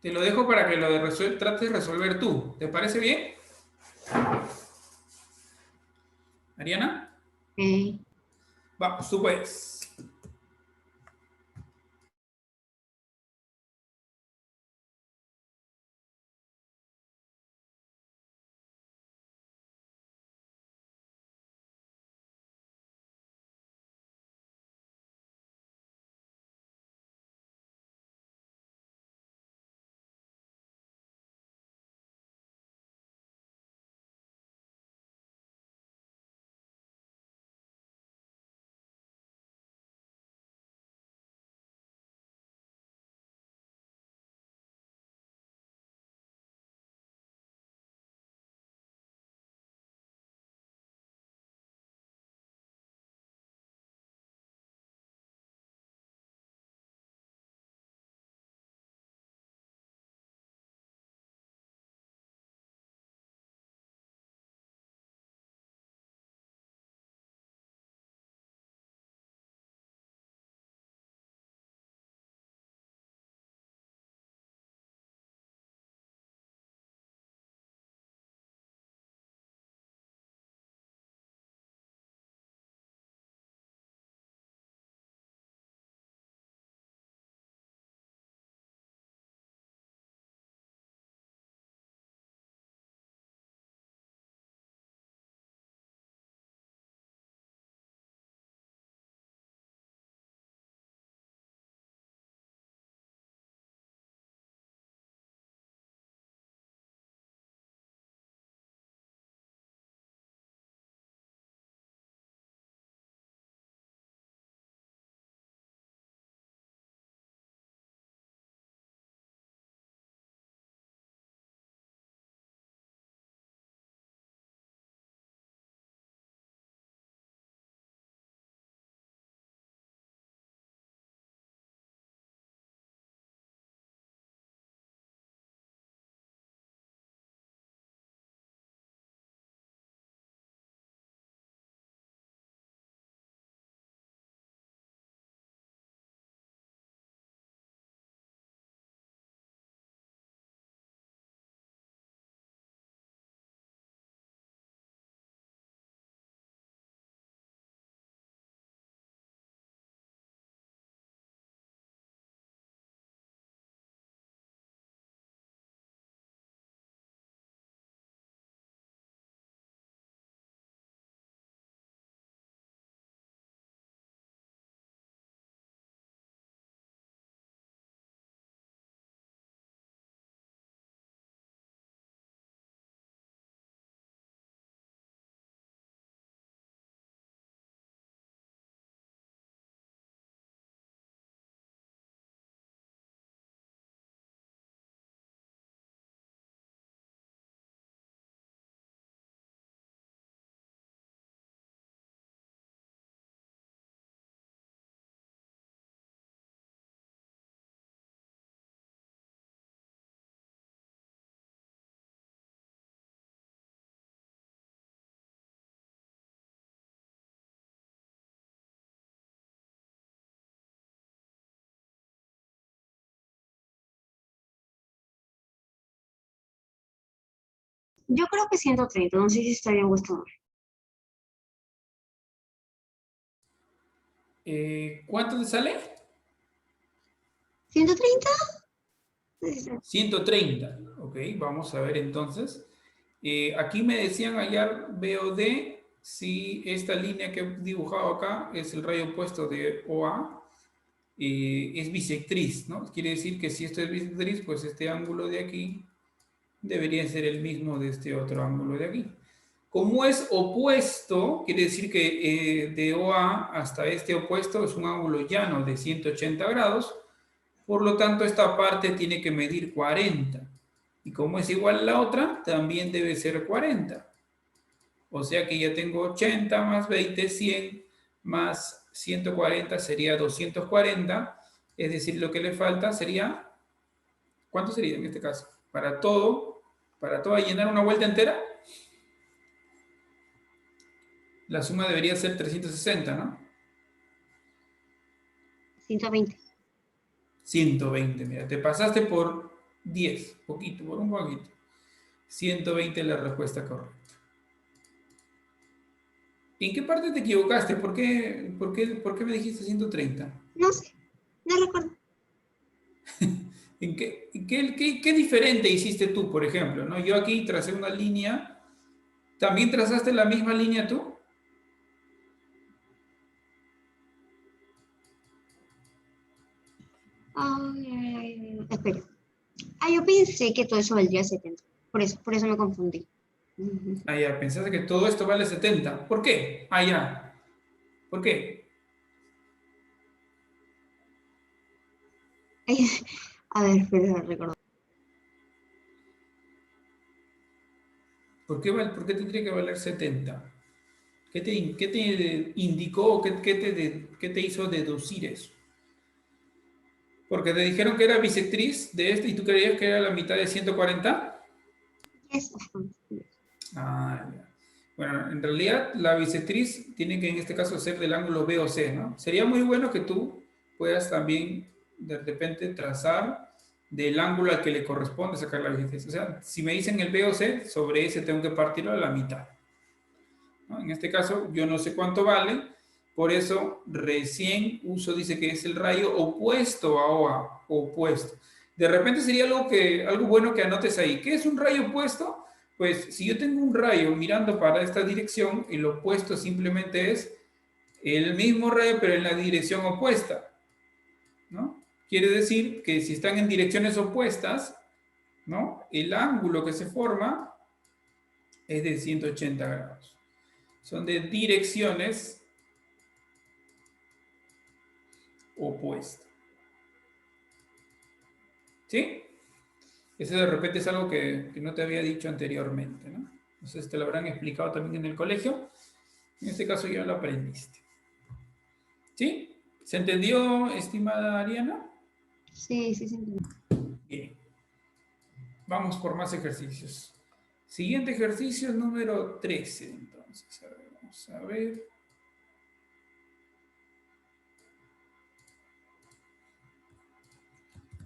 Te lo dejo para que trates de resolver tú. ¿Te parece bien? Ariana. Ok. Vamos, tú puedes. Yo creo que 130, no sé si está bien o está mal. ¿Cuánto te sale? ¿130? 130. Ok, vamos a ver entonces. Aquí me decían hallar BOD si esta línea que he dibujado acá es el rayo opuesto de OA, es bisectriz, ¿no? Quiere decir que si esto es bisectriz, pues este ángulo de aquí debería ser el mismo de este otro ángulo de aquí. Como es opuesto, quiere decir que de OA hasta este opuesto es un ángulo llano de 180 grados, por lo tanto esta parte tiene que medir 40. Y como es igual a la otra, también debe ser 40. O sea que ya tengo 80 más 20, 100 más 140 sería 240. Es decir, lo que le falta sería, ¿cuánto sería en este caso? Para todo llenar una vuelta entera, la suma debería ser 360, ¿no? 120. 120, mira, te pasaste por 10, poquito, por un poquito. 120 es la respuesta correcta. ¿En qué parte te equivocaste? ¿Por qué me dijiste 130? No sé, no recuerdo. ¿Qué diferente hiciste tú, por ejemplo? ¿no? Yo aquí tracé una línea. ¿También trazaste la misma línea tú? Espera. Yo pensé que todo eso valdría 70. Por eso me confundí. Ah, ya, pensaste que todo esto vale 70. ¿Por qué? Ah, ya. ¿Por qué? A ver, espera, recuerdo. ¿Por qué tendría que valer 70? ¿Qué te indicó, qué te hizo deducir eso? Porque te dijeron que era bisectriz de este y tú creías que era la mitad de 140. Yes. Ah, ya. Bueno, en realidad la bisectriz tiene que en este caso ser del ángulo B o C, ¿no? Sería muy bueno que tú puedas también de repente trazar del ángulo al que le corresponde sacar la bisectriz. O sea, si me dicen el B o C, sobre ese tengo que partirlo a la mitad, ¿no? En este caso, yo no sé cuánto vale, por eso recién uso dice que es el rayo opuesto a OA, opuesto. De repente sería algo bueno que anotes ahí. ¿Qué es un rayo opuesto? Pues si yo tengo un rayo mirando para esta dirección, el opuesto simplemente es el mismo rayo, pero en la dirección opuesta, ¿no? Quiere decir que si están en direcciones opuestas, ¿no? El ángulo que se forma es de 180 grados. Son de direcciones opuestas. ¿Sí? Eso de repente es algo que no te había dicho anteriormente, ¿no? Entonces te lo habrán explicado también en el colegio. En este caso ya lo aprendiste. ¿Sí? ¿Se entendió, estimada Ariana? Sí, sí, sí. Bien. Vamos por más ejercicios. Siguiente ejercicio número 13. Entonces, a ver, vamos a ver.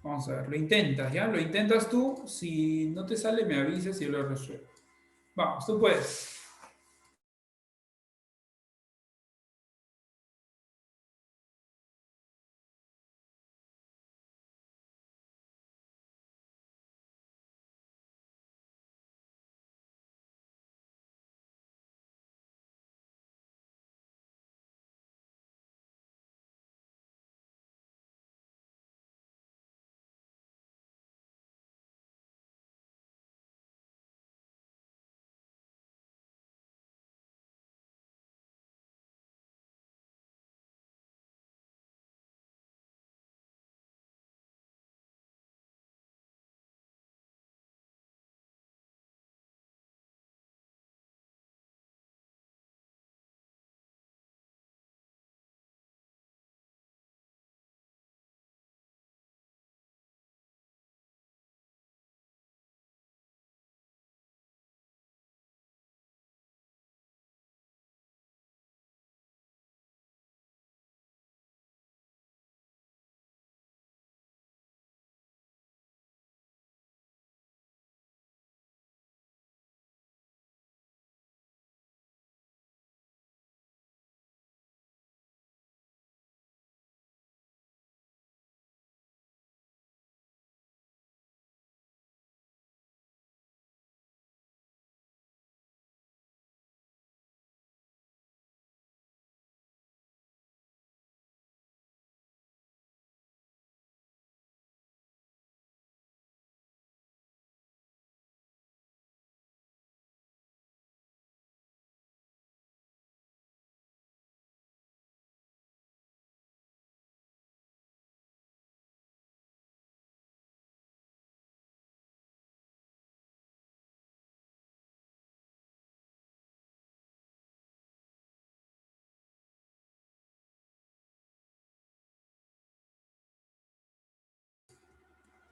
Vamos a ver, lo intentas, ¿ya? Lo intentas tú. Si no te sale, me avisas y yo lo resuelvo. Vamos, tú puedes.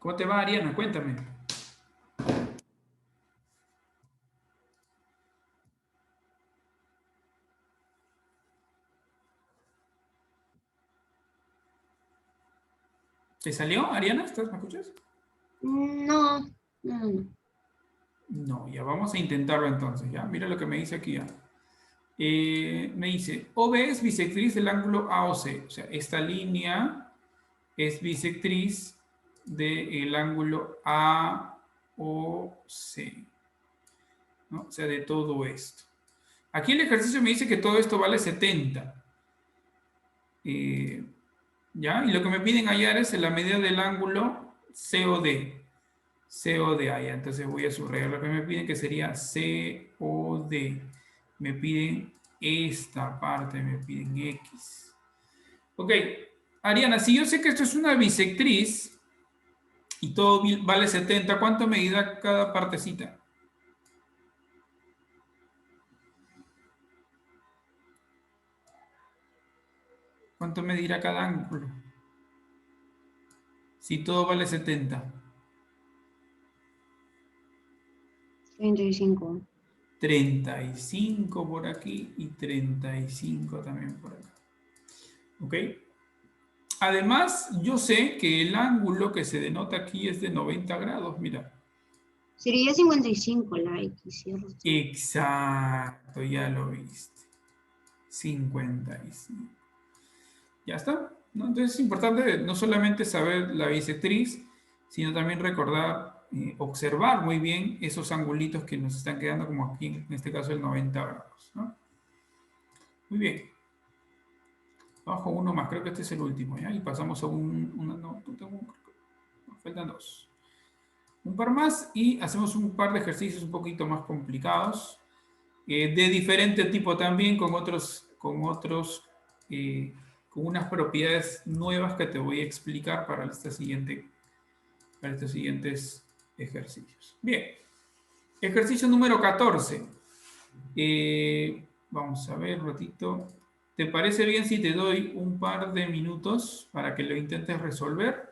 ¿Cómo te va, Ariana? Cuéntame. ¿Te salió, Ariana? ¿Me escuchas? No, no. No, ya vamos a intentarlo entonces, ¿ya? Mira lo que me dice aquí, ¿ya? Me dice, OB es bisectriz del ángulo AOC. O sea, esta línea es bisectriz del ángulo AOC, ¿no? O sea, de todo esto. Aquí el ejercicio me dice que todo esto vale 70. ¿Ya? Y lo que me piden hallar es la medida del ángulo COD. COD, ya. Entonces voy a subrayar lo que me piden, que sería COD. Me piden esta parte, me piden X. Ok, Ariana, si yo sé que esto es una bisectriz y todo vale 70, ¿cuánto me da cada partecita? ¿Cuánto me dirá cada ángulo? Si todo vale 70. 35. 35 por aquí y 35 también por acá. ¿Ok? Además, yo sé que el ángulo que se denota aquí es de 90 grados, mira. Sería 55 la X, ¿cierto? Exacto, ya lo viste. 55. Ya está, ¿no? Entonces es importante no solamente saber la bisectriz, sino también recordar, observar muy bien esos angulitos que nos están quedando, como aquí en este caso el 90 grados, ¿no? Muy bien. Vamos con uno más, creo que este es el último, ¿ya? Y pasamos a faltan dos. Un par más y hacemos un par de ejercicios un poquito más complicados, de diferente tipo también, con unas propiedades nuevas que te voy a explicar para estos siguientes ejercicios. Bien, ejercicio número 14. Vamos a ver un ratito. ¿Te parece bien si te doy un par de minutos para que lo intentes resolver?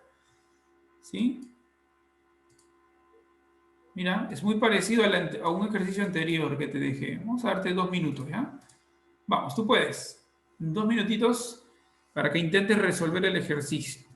¿Sí? Mira, es muy parecido a un ejercicio anterior que te dejé. Vamos a darte 2 minutos, ¿ya? Vamos, tú puedes. 2 minutitos para que intentes resolver el ejercicio.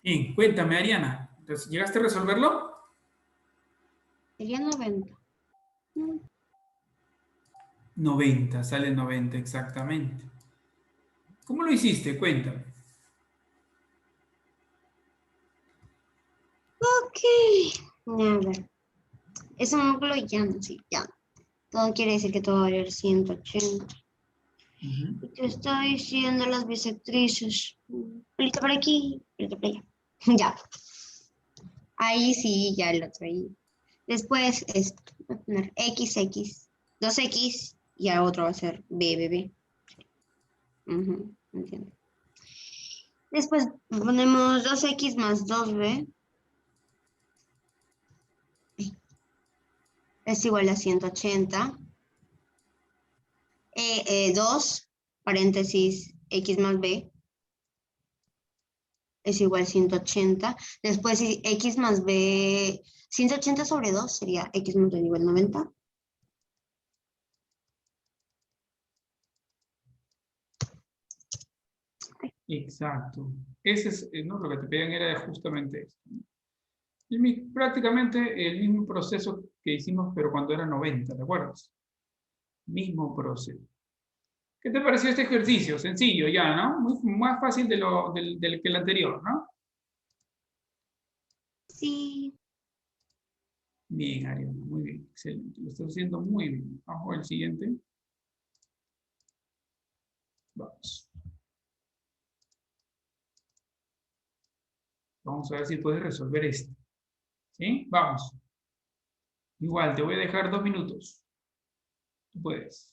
Bien, cuéntame, Ariana. Entonces, ¿llegaste a resolverlo? Sería 90. 90, sale 90 exactamente. ¿Cómo lo hiciste? Cuéntame. Ok. A ver. Es un ángulo llano, sí, llano. Todo quiere decir que todo va a valer 180. Y te está diciendo las bisectrices. Pelita por aquí, pelita por allá. Ya. Ahí sí, ya lo traí. Después es voy a poner XX, 2X y al otro va a ser BBB. Ujú, entiendo. Después ponemos 2X más 2B es igual a 180. 2, paréntesis, X más B es igual a 180. Después X más B, 180 sobre 2 sería X más B igual a 90. Exacto. Ese es, ¿no? Lo que te pedían era justamente esto. Y prácticamente el mismo proceso que hicimos, pero cuando era 90, ¿te acuerdas? Mismo proceso. ¿Qué te pareció este ejercicio? Sencillo ya, ¿no? Más fácil del que el anterior, ¿no? Sí. Bien, Ariana, muy bien, excelente. Lo estás haciendo muy bien. Vamos al siguiente. Vamos. Vamos a ver si puedes resolver esto. ¿Sí? Vamos. Igual, te voy a dejar 2 minutos. Tú puedes.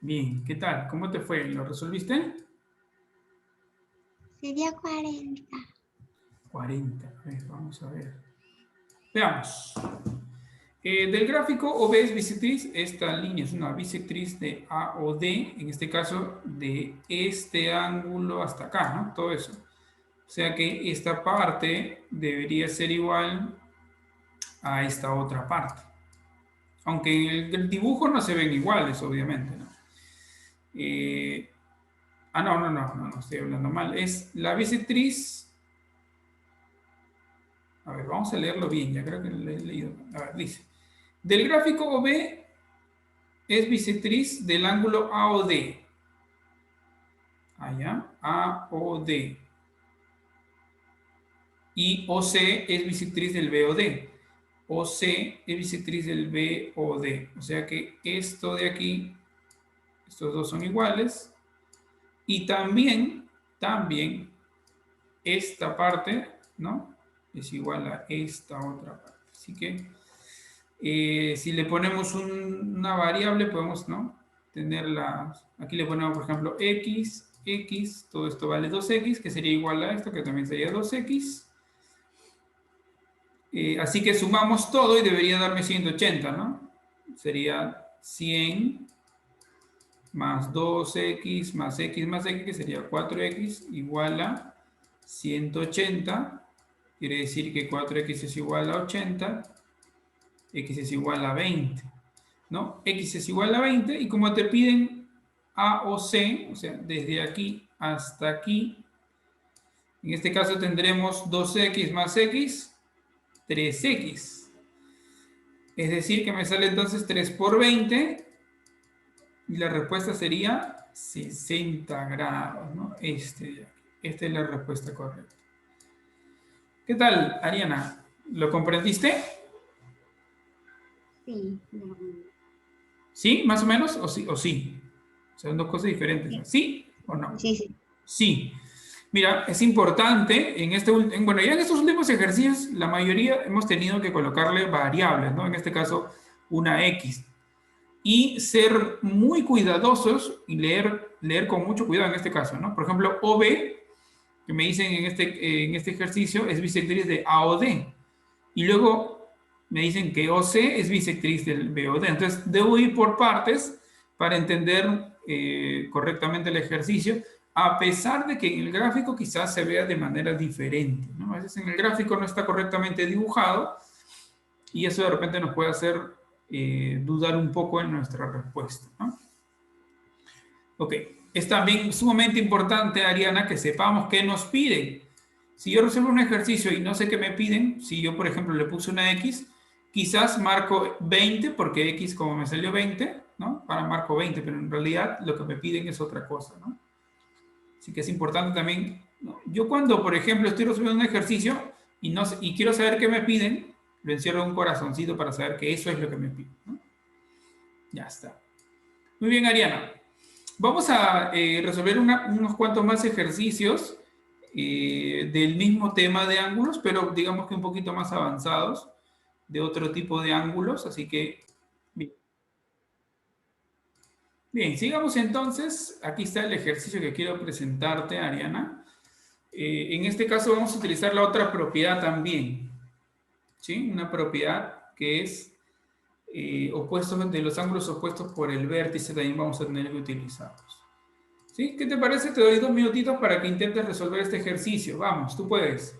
Bien, ¿qué tal? ¿Cómo te fue? ¿Lo resolviste? Sería 40. 40. A ver, vamos a ver. Veamos. Del gráfico OB es bisectriz. Esta línea es una bisectriz de A o D, en este caso de este ángulo hasta acá, ¿no? Todo eso. O sea que esta parte debería ser igual a esta otra parte. Aunque en el dibujo no se ven iguales, obviamente, ¿no? No, estoy hablando mal. Es la bisectriz. A ver, vamos a leerlo bien, ya creo que lo he leído. A ver, dice: del gráfico OB es bisectriz del ángulo AOD. Allá, AOD. Y OC es bisectriz del BOD. OC es bisectriz del BOD. O sea que esto de aquí, estos dos son iguales. Y también esta parte, ¿no? Es igual a esta otra parte. Así que si le ponemos una variable, podemos, ¿no? Tenerla, aquí le ponemos, por ejemplo, x, todo esto vale 2x, que sería igual a esto, que también sería 2x. Así que sumamos todo y debería darme 180, ¿no? Sería 100 más 2x más x más x, que sería 4x, igual a 180. Quiere decir que 4x es igual a 80, x es igual a 20, ¿no? X es igual a 20 y como te piden A o C, o sea, desde aquí hasta aquí, en este caso tendremos 2x más x, 3x. Es decir, que me sale entonces 3 por 20 y la respuesta sería 60 grados, ¿no? Esta es la respuesta correcta. ¿Qué tal, Ariana? ¿Lo comprendiste? Sí, ¿Sí? ¿Más o menos? ¿O sí? ¿O sí? Son dos cosas diferentes, ¿no? ¿Sí o no? sí, sí. Sí. Mira, es importante, bueno, ya en estos últimos ejercicios, la mayoría hemos tenido que colocarle variables, ¿no? En este caso, una X. Y ser muy cuidadosos y leer con mucho cuidado en este caso, ¿no? Por ejemplo, OB, que me dicen en este ejercicio, es bisectriz de AOD. Y luego me dicen que OC es bisectriz del BOD. Entonces, debo ir por partes para entender correctamente el ejercicio, a pesar de que en el gráfico quizás se vea de manera diferente, ¿no? A veces en el gráfico no está correctamente dibujado y eso de repente nos puede hacer dudar un poco en nuestra respuesta, ¿no? Ok, es también sumamente importante, Ariana, que sepamos qué nos piden. Si yo resuelvo un ejercicio y no sé qué me piden, si yo, por ejemplo, le puse una X, quizás marco 20, porque X como me salió 20, ¿no? Ahora marco 20, pero en realidad lo que me piden es otra cosa, ¿no? Así que es importante también, ¿no? Yo cuando, por ejemplo, estoy resolviendo un ejercicio y quiero saber qué me piden, lo encierro en un corazoncito para saber que eso es lo que me piden, ¿no? Ya está. Muy bien, Ariana. Vamos a resolver unos cuantos más ejercicios del mismo tema de ángulos, pero digamos que un poquito más avanzados, de otro tipo de ángulos, así que bien. Bien, sigamos entonces. Aquí está el ejercicio que quiero presentarte, Ariana. En este caso vamos a utilizar la otra propiedad también, ¿sí? Una propiedad que es opuestos de los ángulos opuestos por el vértice, también vamos a tener que utilizarlos. ¿Sí? ¿Qué te parece? Te doy 2 minutitos para que intentes resolver este ejercicio. Vamos, tú puedes.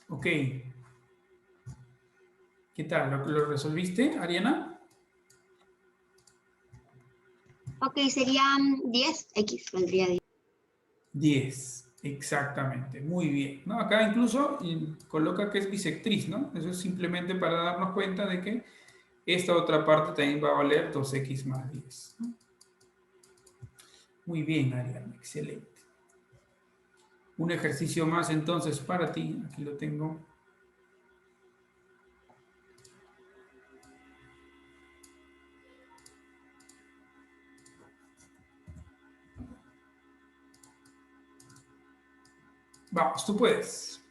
Ok. ¿Qué tal? ¿Lo resolviste, Ariana? Ok, serían 10x, valdría 10. 10. Exactamente, muy bien, ¿no? Acá incluso coloca que es bisectriz, ¿no? Eso es simplemente para darnos cuenta de que esta otra parte también va a valer 2x más 10, ¿no? Muy bien, Ariana, excelente. Un ejercicio más entonces para ti, aquí lo tengo. Vamos, tú puedes.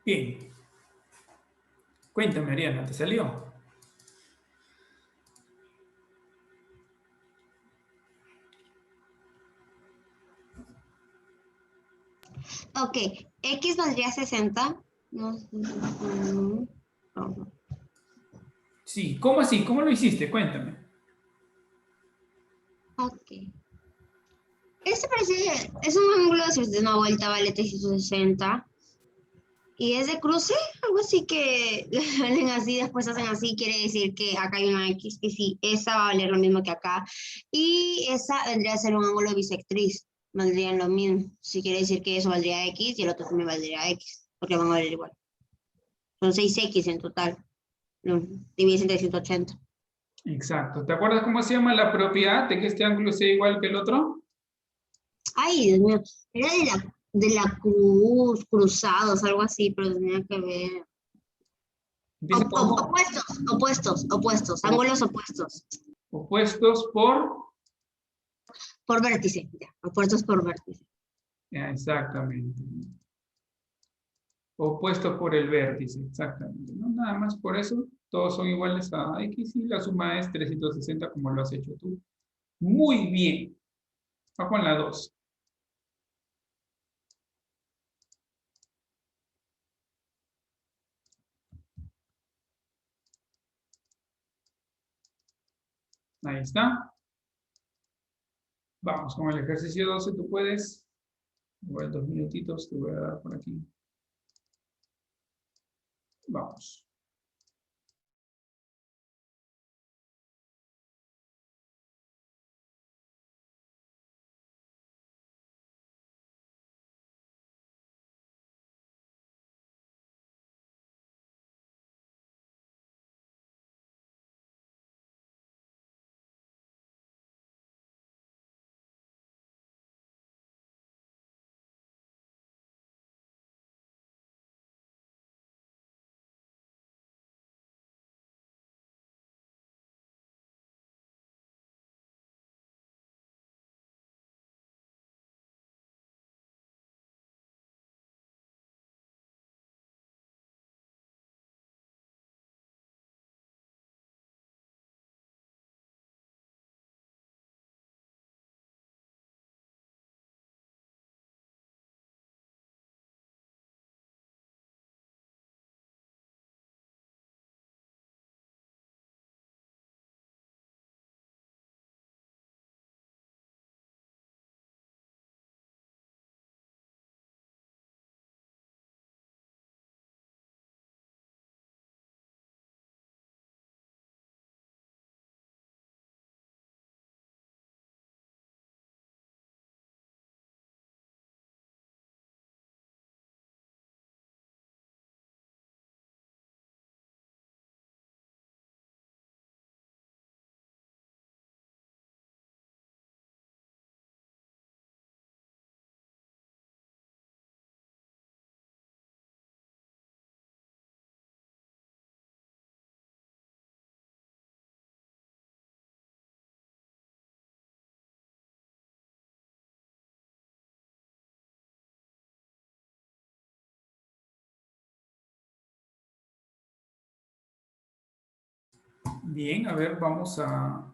Bien. Cuéntame, Ariana, ¿te salió? Ok, X valdría 60. No, no, no. Sí, ¿cómo así? ¿Cómo lo hiciste? Cuéntame. Ok. Este parece, es un ángulo de una vuelta, vale 360. Y es de cruce, algo así que salen así, después hacen así, quiere decir que acá hay una X, y sí, esa va a valer lo mismo que acá. Y esa vendría a ser un ángulo bisectriz, valdrían lo mismo. Si quiere decir que eso valdría X y el otro también valdría X, porque van a valer igual. Son 6X en total, no, dividido entre 180. Exacto. ¿Te acuerdas cómo se llama la propiedad de que este ángulo sea igual que el otro? Ay, Dios mío, era de la cruz, cruzados, algo así, pero tenía que ver. Empieza por O. Opuestos, ángulos opuestos. Opuestos por... Por vértice, ya, opuestos por vértice. Ya, exactamente. Opuestos por el vértice, exactamente, ¿no? Nada más por eso, todos son iguales a X y la suma es 360 como lo has hecho tú. Muy bien. Va con la 2. Ahí está. Vamos con el ejercicio 12, tú puedes. Igual 2 minutitos te voy a dar por aquí. Vamos. Bien, a ver, vamos a...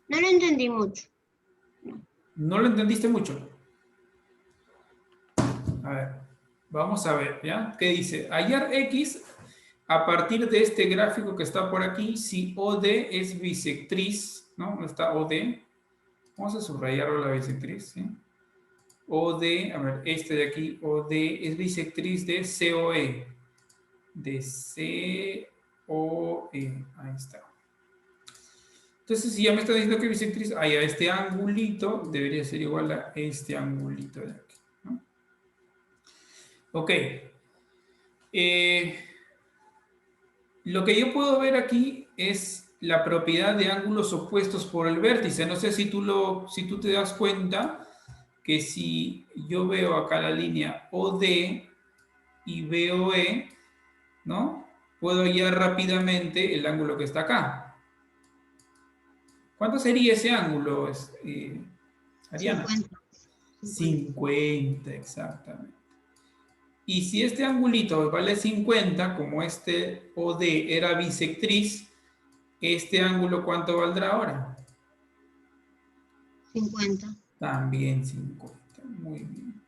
No lo entendí mucho. ¿No lo entendiste mucho? A ver, vamos a ver, ¿ya? ¿Qué dice? Hallar X a partir de este gráfico que está por aquí, si OD es bisectriz, ¿no? ¿Dónde está OD? Vamos a subrayarlo la bisectriz, ¿sí? OD, a ver, este de aquí, OD es bisectriz de COE. De COE, ahí está. Entonces, si ya me está diciendo que bisectriz, a este angulito debería ser igual a este angulito de aquí, ¿no? Ok. Eh, lo que yo puedo ver aquí es la propiedad de ángulos opuestos por el vértice. No sé si tú te das cuenta que si yo veo acá la línea OD y BOE, ¿no? Puedo hallar rápidamente el ángulo que está acá. ¿Cuánto sería ese ángulo, Ariana? 50. 50, exactamente. Y si este angulito vale 50, como este OD era bisectriz, este ángulo, ¿cuánto valdrá ahora? 50. También 50. Muy bien.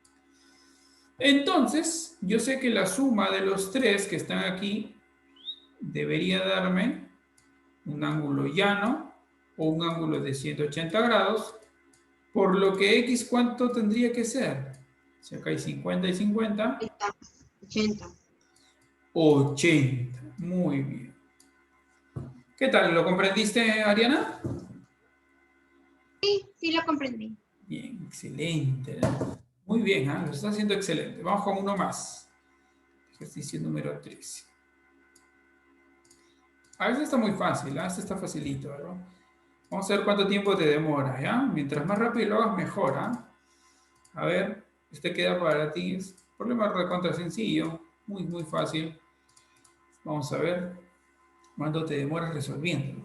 Entonces, yo sé que la suma de los tres que están aquí debería darme un ángulo llano o un ángulo de 180 grados, por lo que X, ¿cuánto tendría que ser? Si acá hay 50 y 50, 80. 80. Muy bien. ¿Qué tal? ¿Lo comprendiste, Ariana? Sí, sí lo comprendí. Bien, excelente. Muy bien, ¿eh? Lo está haciendo excelente. Vamos con uno más. Ejercicio número 13. A veces está muy fácil, ¿eh? Este está facilito, ¿verdad? Vamos a ver cuánto tiempo te demora, ¿ya? Mientras más rápido lo hagas, mejor, ¿ah? A ver, este queda para ti. Es problema recontra sencillo, muy, muy fácil. Vamos a ver cuánto te demoras resolviendo.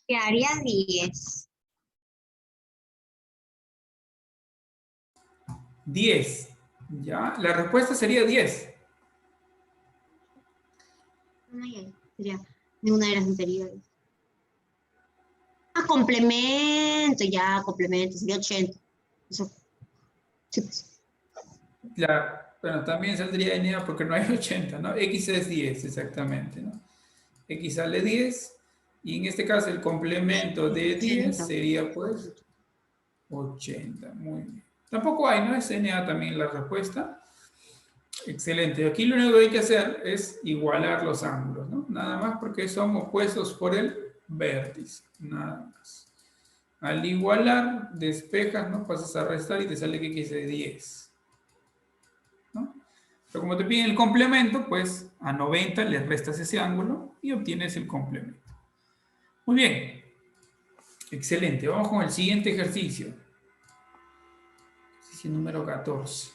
Quedaría 10. 10. ¿Ya? La respuesta sería 10. No, ya, sería de una de las anteriores. Ah, complemento, ya, complemento, sería 80. Eso, sí, pues. Bueno, también saldría NA porque no hay 80, ¿no? X es 10, exactamente, ¿no? X sale 10 y en este caso el complemento de 10 80. sería pues 80. Muy bien. Tampoco hay, ¿no? Es NA también la respuesta. Excelente. Aquí lo único que hay que hacer es igualar los ángulos, ¿no? Nada más porque son opuestos por el vértice. Nada más. Al igualar, despejas, ¿no? Pasas a restar y te sale que X es 10, ¿no? Pero como te piden el complemento, pues a 90 le restas ese ángulo y obtienes el complemento. Muy bien. Excelente. Vamos con el siguiente ejercicio. Ejercicio número 14.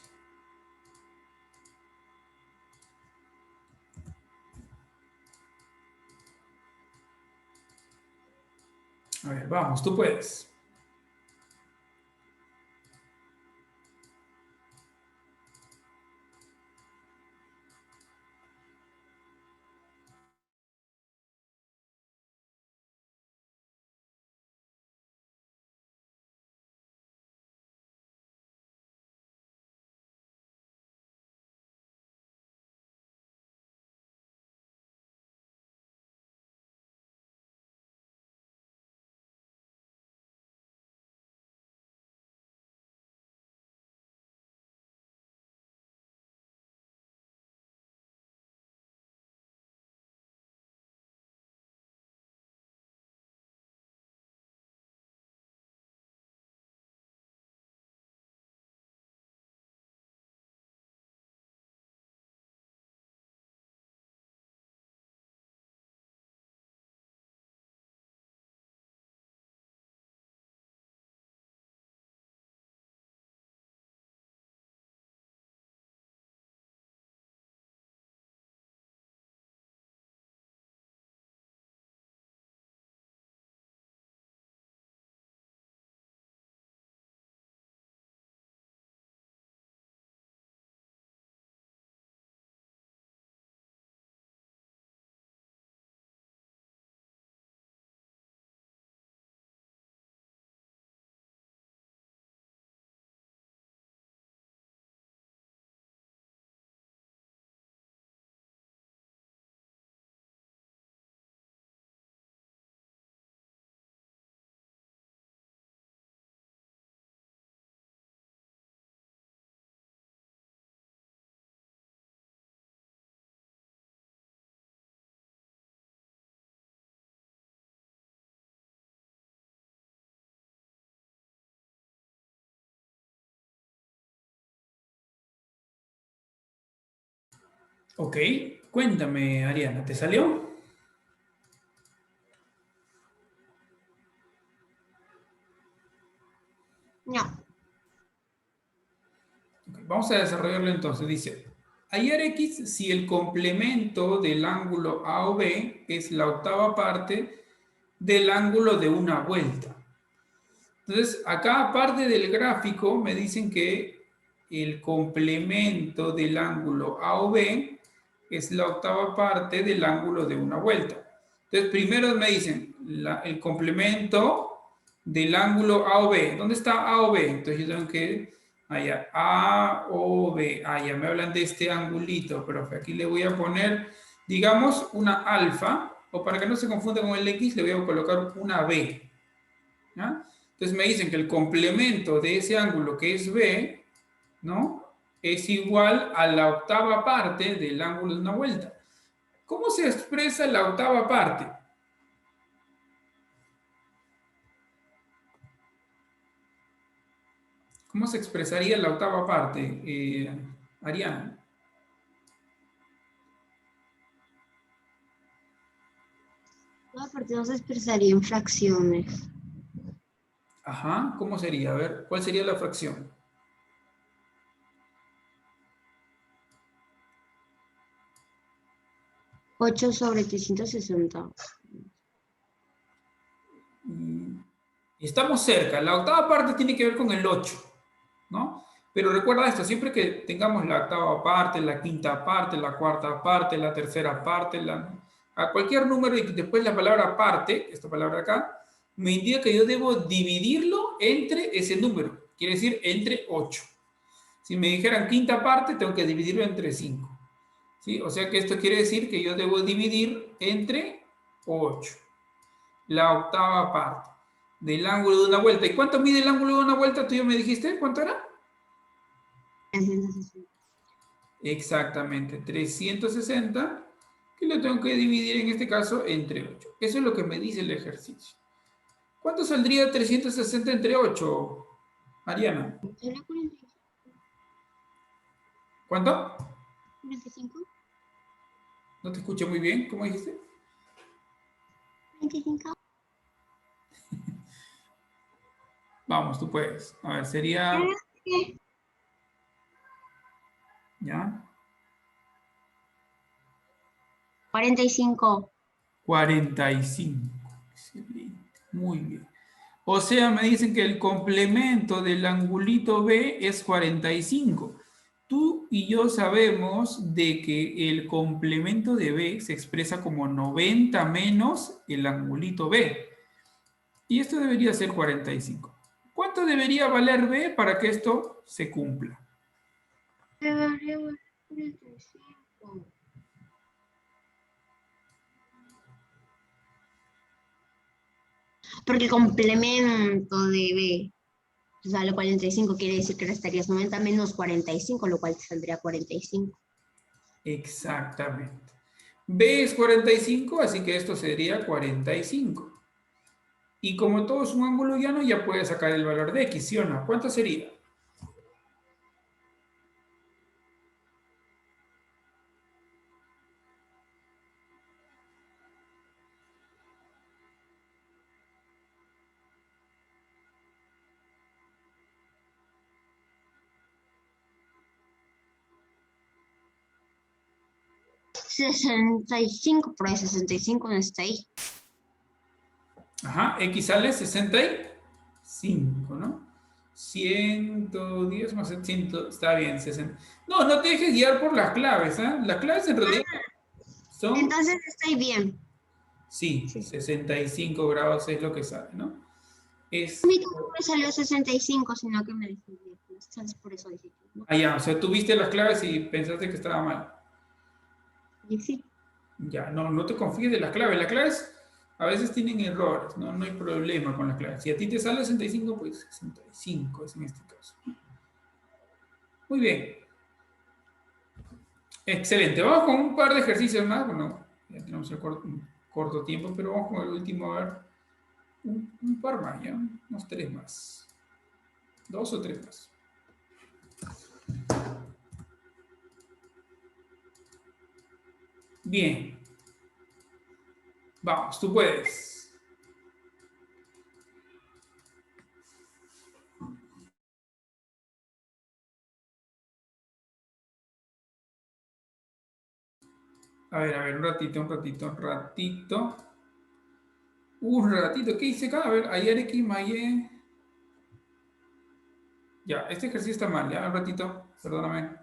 A ver, vamos, tú puedes. Ok, cuéntame, Ariana, ¿te salió? No. Ok, vamos a desarrollarlo entonces. Dice, hallar x si el complemento del ángulo A o B es la octava parte del ángulo de una vuelta. Entonces, acá aparte del gráfico, me dicen que el complemento del ángulo A o B es la octava parte del ángulo de una vuelta. Entonces, primero me dicen el complemento del ángulo A o B. ¿Dónde está A o B? Entonces, yo tengo que, allá, A o B. Ah, ya me hablan de este angulito, profe. Aquí le voy a poner, digamos, una alfa, o para que no se confunda con el X, le voy a colocar una B. ¿Ya? Entonces me dicen que el complemento de ese ángulo que es B, ¿no? Es igual a la octava parte del ángulo de una vuelta. ¿Cómo se expresa la octava parte? ¿Cómo se expresaría la octava parte, Ariana? Toda partida se expresaría en fracciones. Ajá, ¿cómo sería? A ver, ¿cuál sería la fracción? 8/360. Estamos cerca. La octava parte tiene que ver con el 8, ¿no? Pero recuerda esto, siempre que tengamos la octava parte, la quinta parte, la cuarta parte, la tercera parte, a cualquier número y después la palabra parte, esta palabra acá, me indica que yo debo dividirlo entre ese número. Quiere decir entre 8. Si me dijeran quinta parte, tengo que dividirlo entre 5. ¿Sí? O sea que esto quiere decir que yo debo dividir entre 8. La octava parte del ángulo de una vuelta. ¿Y cuánto mide el ángulo de una vuelta? ¿Tú ya me dijiste? ¿Cuánto era? 360. Exactamente, 360, que lo tengo que dividir en este caso entre 8. Eso es lo que me dice el ejercicio. ¿Cuánto saldría 360 entre 8, Ariana? ¿Era ¿Cuánto? 45? No te escuché muy bien, ¿cómo dijiste? 45. Vamos, tú puedes. A ver, sería, ¿Qué? ¿ya? 45. 45. Excelente, muy bien. O sea, me dicen que el complemento del angulito B es 45. Tú y yo sabemos de que el complemento de B se expresa como 90 menos el angulito B. Y esto debería ser 45. ¿Cuánto debería valer B para que esto se cumpla? Debería valer 45. Porque el complemento de B sale 45, quiere decir que restarías 90 menos 45, lo cual te saldría 45. Exactamente. B es 45, así que esto sería 45. Y como todo es un ángulo llano, ya puedes sacar el valor de X, ¿sí o no? ¿Cuánto sería? 65, pero el 65 no está ahí. Ajá, X sale 65, ¿no? 110 más 100, está bien, 60. No, no te dejes guiar por las claves, ¿eh? Las claves en realidad son, Entonces está ahí bien. sí, Sí. 65 grados es lo que sale, ¿no? A Es, mí tampoco me salió 65, sino que me dejé bien. Entonces, por eso dije que no. allá, o sea, tú viste las claves y pensaste que estaba mal. Y sí. Ya, no, no te confíes de las claves. Las claves a veces tienen errores, ¿no? No hay problema con las claves. Si a ti te sale 65, pues 65 es en este caso. Muy bien. Excelente. Vamos con un par de ejercicios más. Bueno, ya tenemos el corto tiempo, pero vamos con el último, a ver, un par más, ya, unos tres más. Dos o tres más. Bien. Vamos, tú puedes. A ver, un ratito. Un ratito, ¿qué hice acá? A ver, ayer X, Maye. Ya, este ejercicio está mal, ya, un ratito. Perdóname.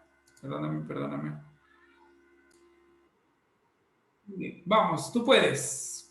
Bien, vamos, tú puedes.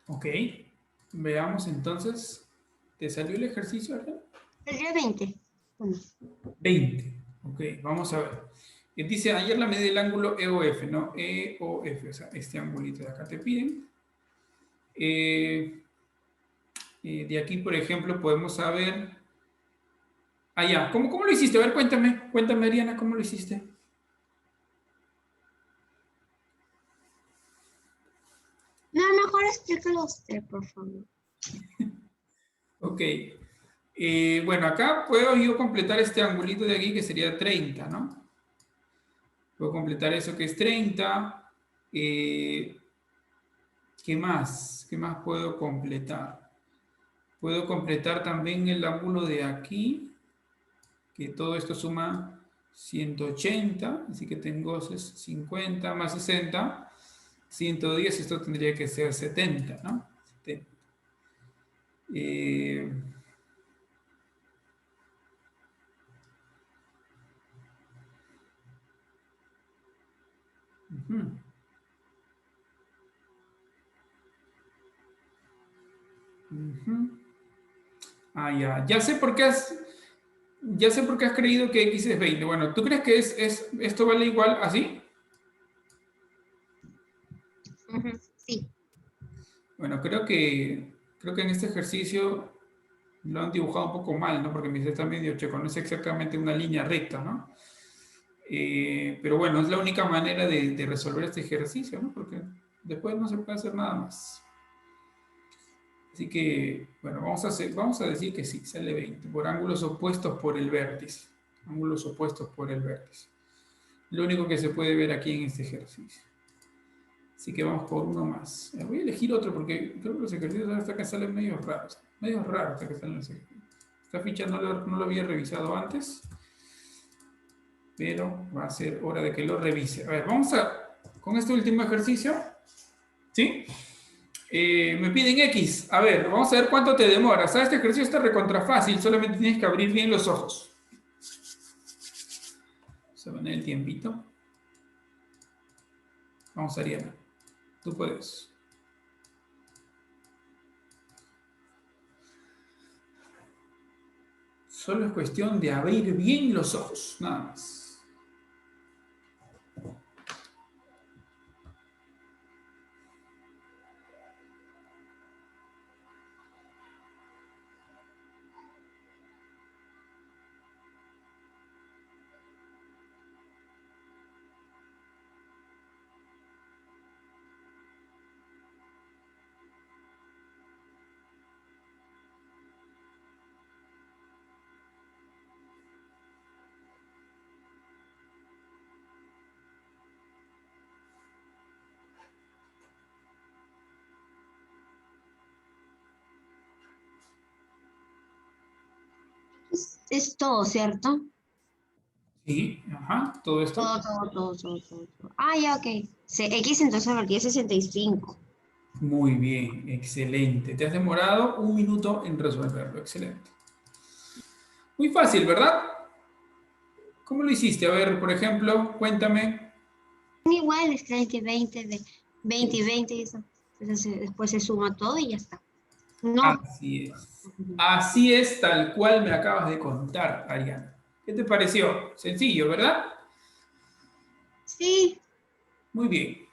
Ok. Veamos entonces. ¿Te salió el ejercicio, Ariel? El día 20. Bueno. 20. Ok, vamos a ver. Dice, ayer la medida del ángulo EOF, ¿no? EOF, o sea, este angulito de acá te piden. De aquí, por ejemplo, podemos saber... ya. ¿Cómo lo hiciste? A ver, cuéntame, Ariana, ¿cómo lo hiciste? No, mejor explícalo usted, por favor. Ok. Bueno, acá puedo yo completar este angulito de aquí que sería 30, ¿no? Puedo completar eso que es 30. ¿Qué más? ¿Qué más puedo completar? Puedo completar también el ángulo de aquí, que todo esto suma 180, así que tengo 50 más 60, 110, esto tendría que ser 70, ¿no? 70. Uh-huh. Uh-huh. Ya. Ya sé por qué has creído que X es 20. Bueno, ¿tú crees que esto vale igual así? Sí. Bueno, creo que en este ejercicio lo han dibujado un poco mal, ¿no? Porque mi está medio checo, no es exactamente una línea recta, ¿no? Pero bueno, es la única manera de resolver este ejercicio, ¿no? Porque después no se puede hacer nada más. Así que, bueno, vamos a decir que sí, sale 20, por ángulos opuestos por el vértice. Ángulos opuestos por el vértice. Lo único que se puede ver aquí en este ejercicio. Así que vamos por uno más. Voy a elegir otro porque creo que los ejercicios hasta que salen medio raros. Medio raros hasta que salen los ejercicios. Esta ficha no lo había revisado antes, pero va a ser hora de que lo revise. A ver, vamos con este último ejercicio. ¿Sí? Me piden X. A ver, vamos a ver cuánto te demora. ¿Sabes? Este ejercicio está recontra fácil. Solamente tienes que abrir bien los ojos. Se va a poner el tiempito. Vamos, Ariana. Tú puedes. Solo es cuestión de abrir bien los ojos. Nada más. Es todo, ¿cierto? Sí, ajá, todo esto. Todo. Ah, ya, ok. X entonces valía 65. Muy bien, excelente. Te has demorado 1 minuto en resolverlo. Excelente. Muy fácil, ¿verdad? ¿Cómo lo hiciste? A ver, por ejemplo, cuéntame. Igual es 30 y 20, de 20 y 20 y eso. Entonces después se suma todo y ya está. No. Así es. Así es, tal cual me acabas de contar, Ariana. ¿Qué te pareció? Sencillo, ¿verdad? Sí. Muy bien.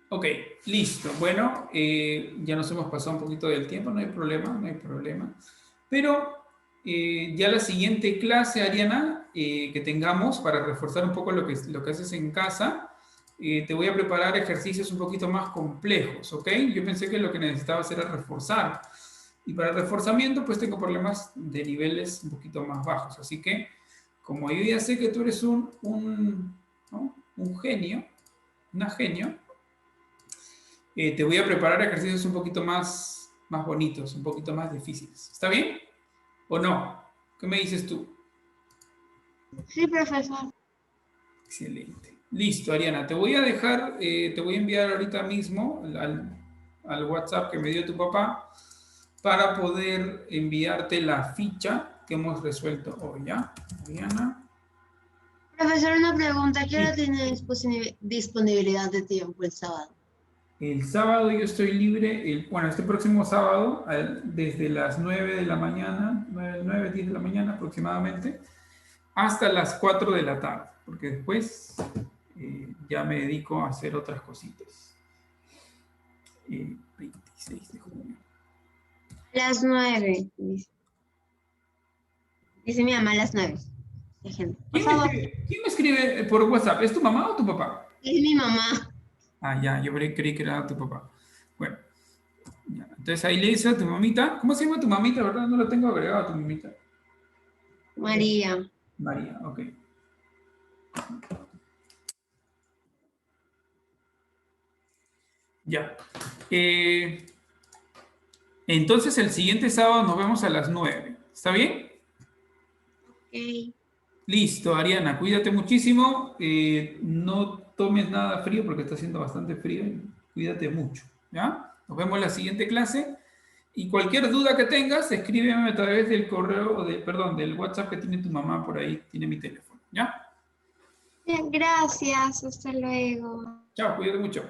Ok, listo. Bueno, ya nos hemos pasado un poquito del tiempo, no hay problema, no hay problema. Pero ya la siguiente clase, Ariana, que tengamos para reforzar un poco lo que haces en casa, te voy a preparar ejercicios un poquito más complejos, ¿ok? Yo pensé que lo que necesitabas era reforzar. Y para el reforzamiento, pues tengo problemas de niveles un poquito más bajos. Así que, como yo ya sé que tú eres ¿no? un genio, una genio, te voy a preparar ejercicios un poquito más bonitos, un poquito más difíciles. ¿Está bien? ¿O no? ¿Qué me dices tú? Sí, profesor. Excelente. Listo, Ariana. Te voy a dejar, te voy a enviar ahorita mismo al WhatsApp que me dio tu papá para poder enviarte la ficha que hemos resuelto hoy, ¿ya? Ariana. Profesor, una pregunta. ¿Qué hora Sí. tiene disponibilidad de tiempo el sábado? El sábado yo estoy libre, bueno, este próximo sábado, desde las 9 de la mañana, 9, 10 de la mañana aproximadamente, hasta las 4 de la tarde, porque después ya me dedico a hacer otras cositas. 26 de junio. Las 9. Dice mi mamá a las 9. Déjenme, por favor. ¿Quién me escribe por WhatsApp? ¿Es tu mamá o tu papá? Es mi mamá. Ah, ya, yo creí que era tu papá. Bueno, ya. Entonces ahí le dice a tu mamita. ¿Cómo se llama tu mamita, verdad? No lo tengo agregado a tu mamita. María. María, ok. Ya. Entonces el siguiente sábado nos vemos a las 9. ¿Está bien? Ok. Listo, Ariana, cuídate muchísimo. No tomes nada frío porque está haciendo bastante frío. Cuídate mucho, ¿ya? Nos vemos en la siguiente clase. Y cualquier duda que tengas, escríbeme a través del correo, perdón, del WhatsApp que tiene tu mamá por ahí, tiene mi teléfono, ¿ya? Bien, gracias. Hasta luego. Chao, cuídate mucho.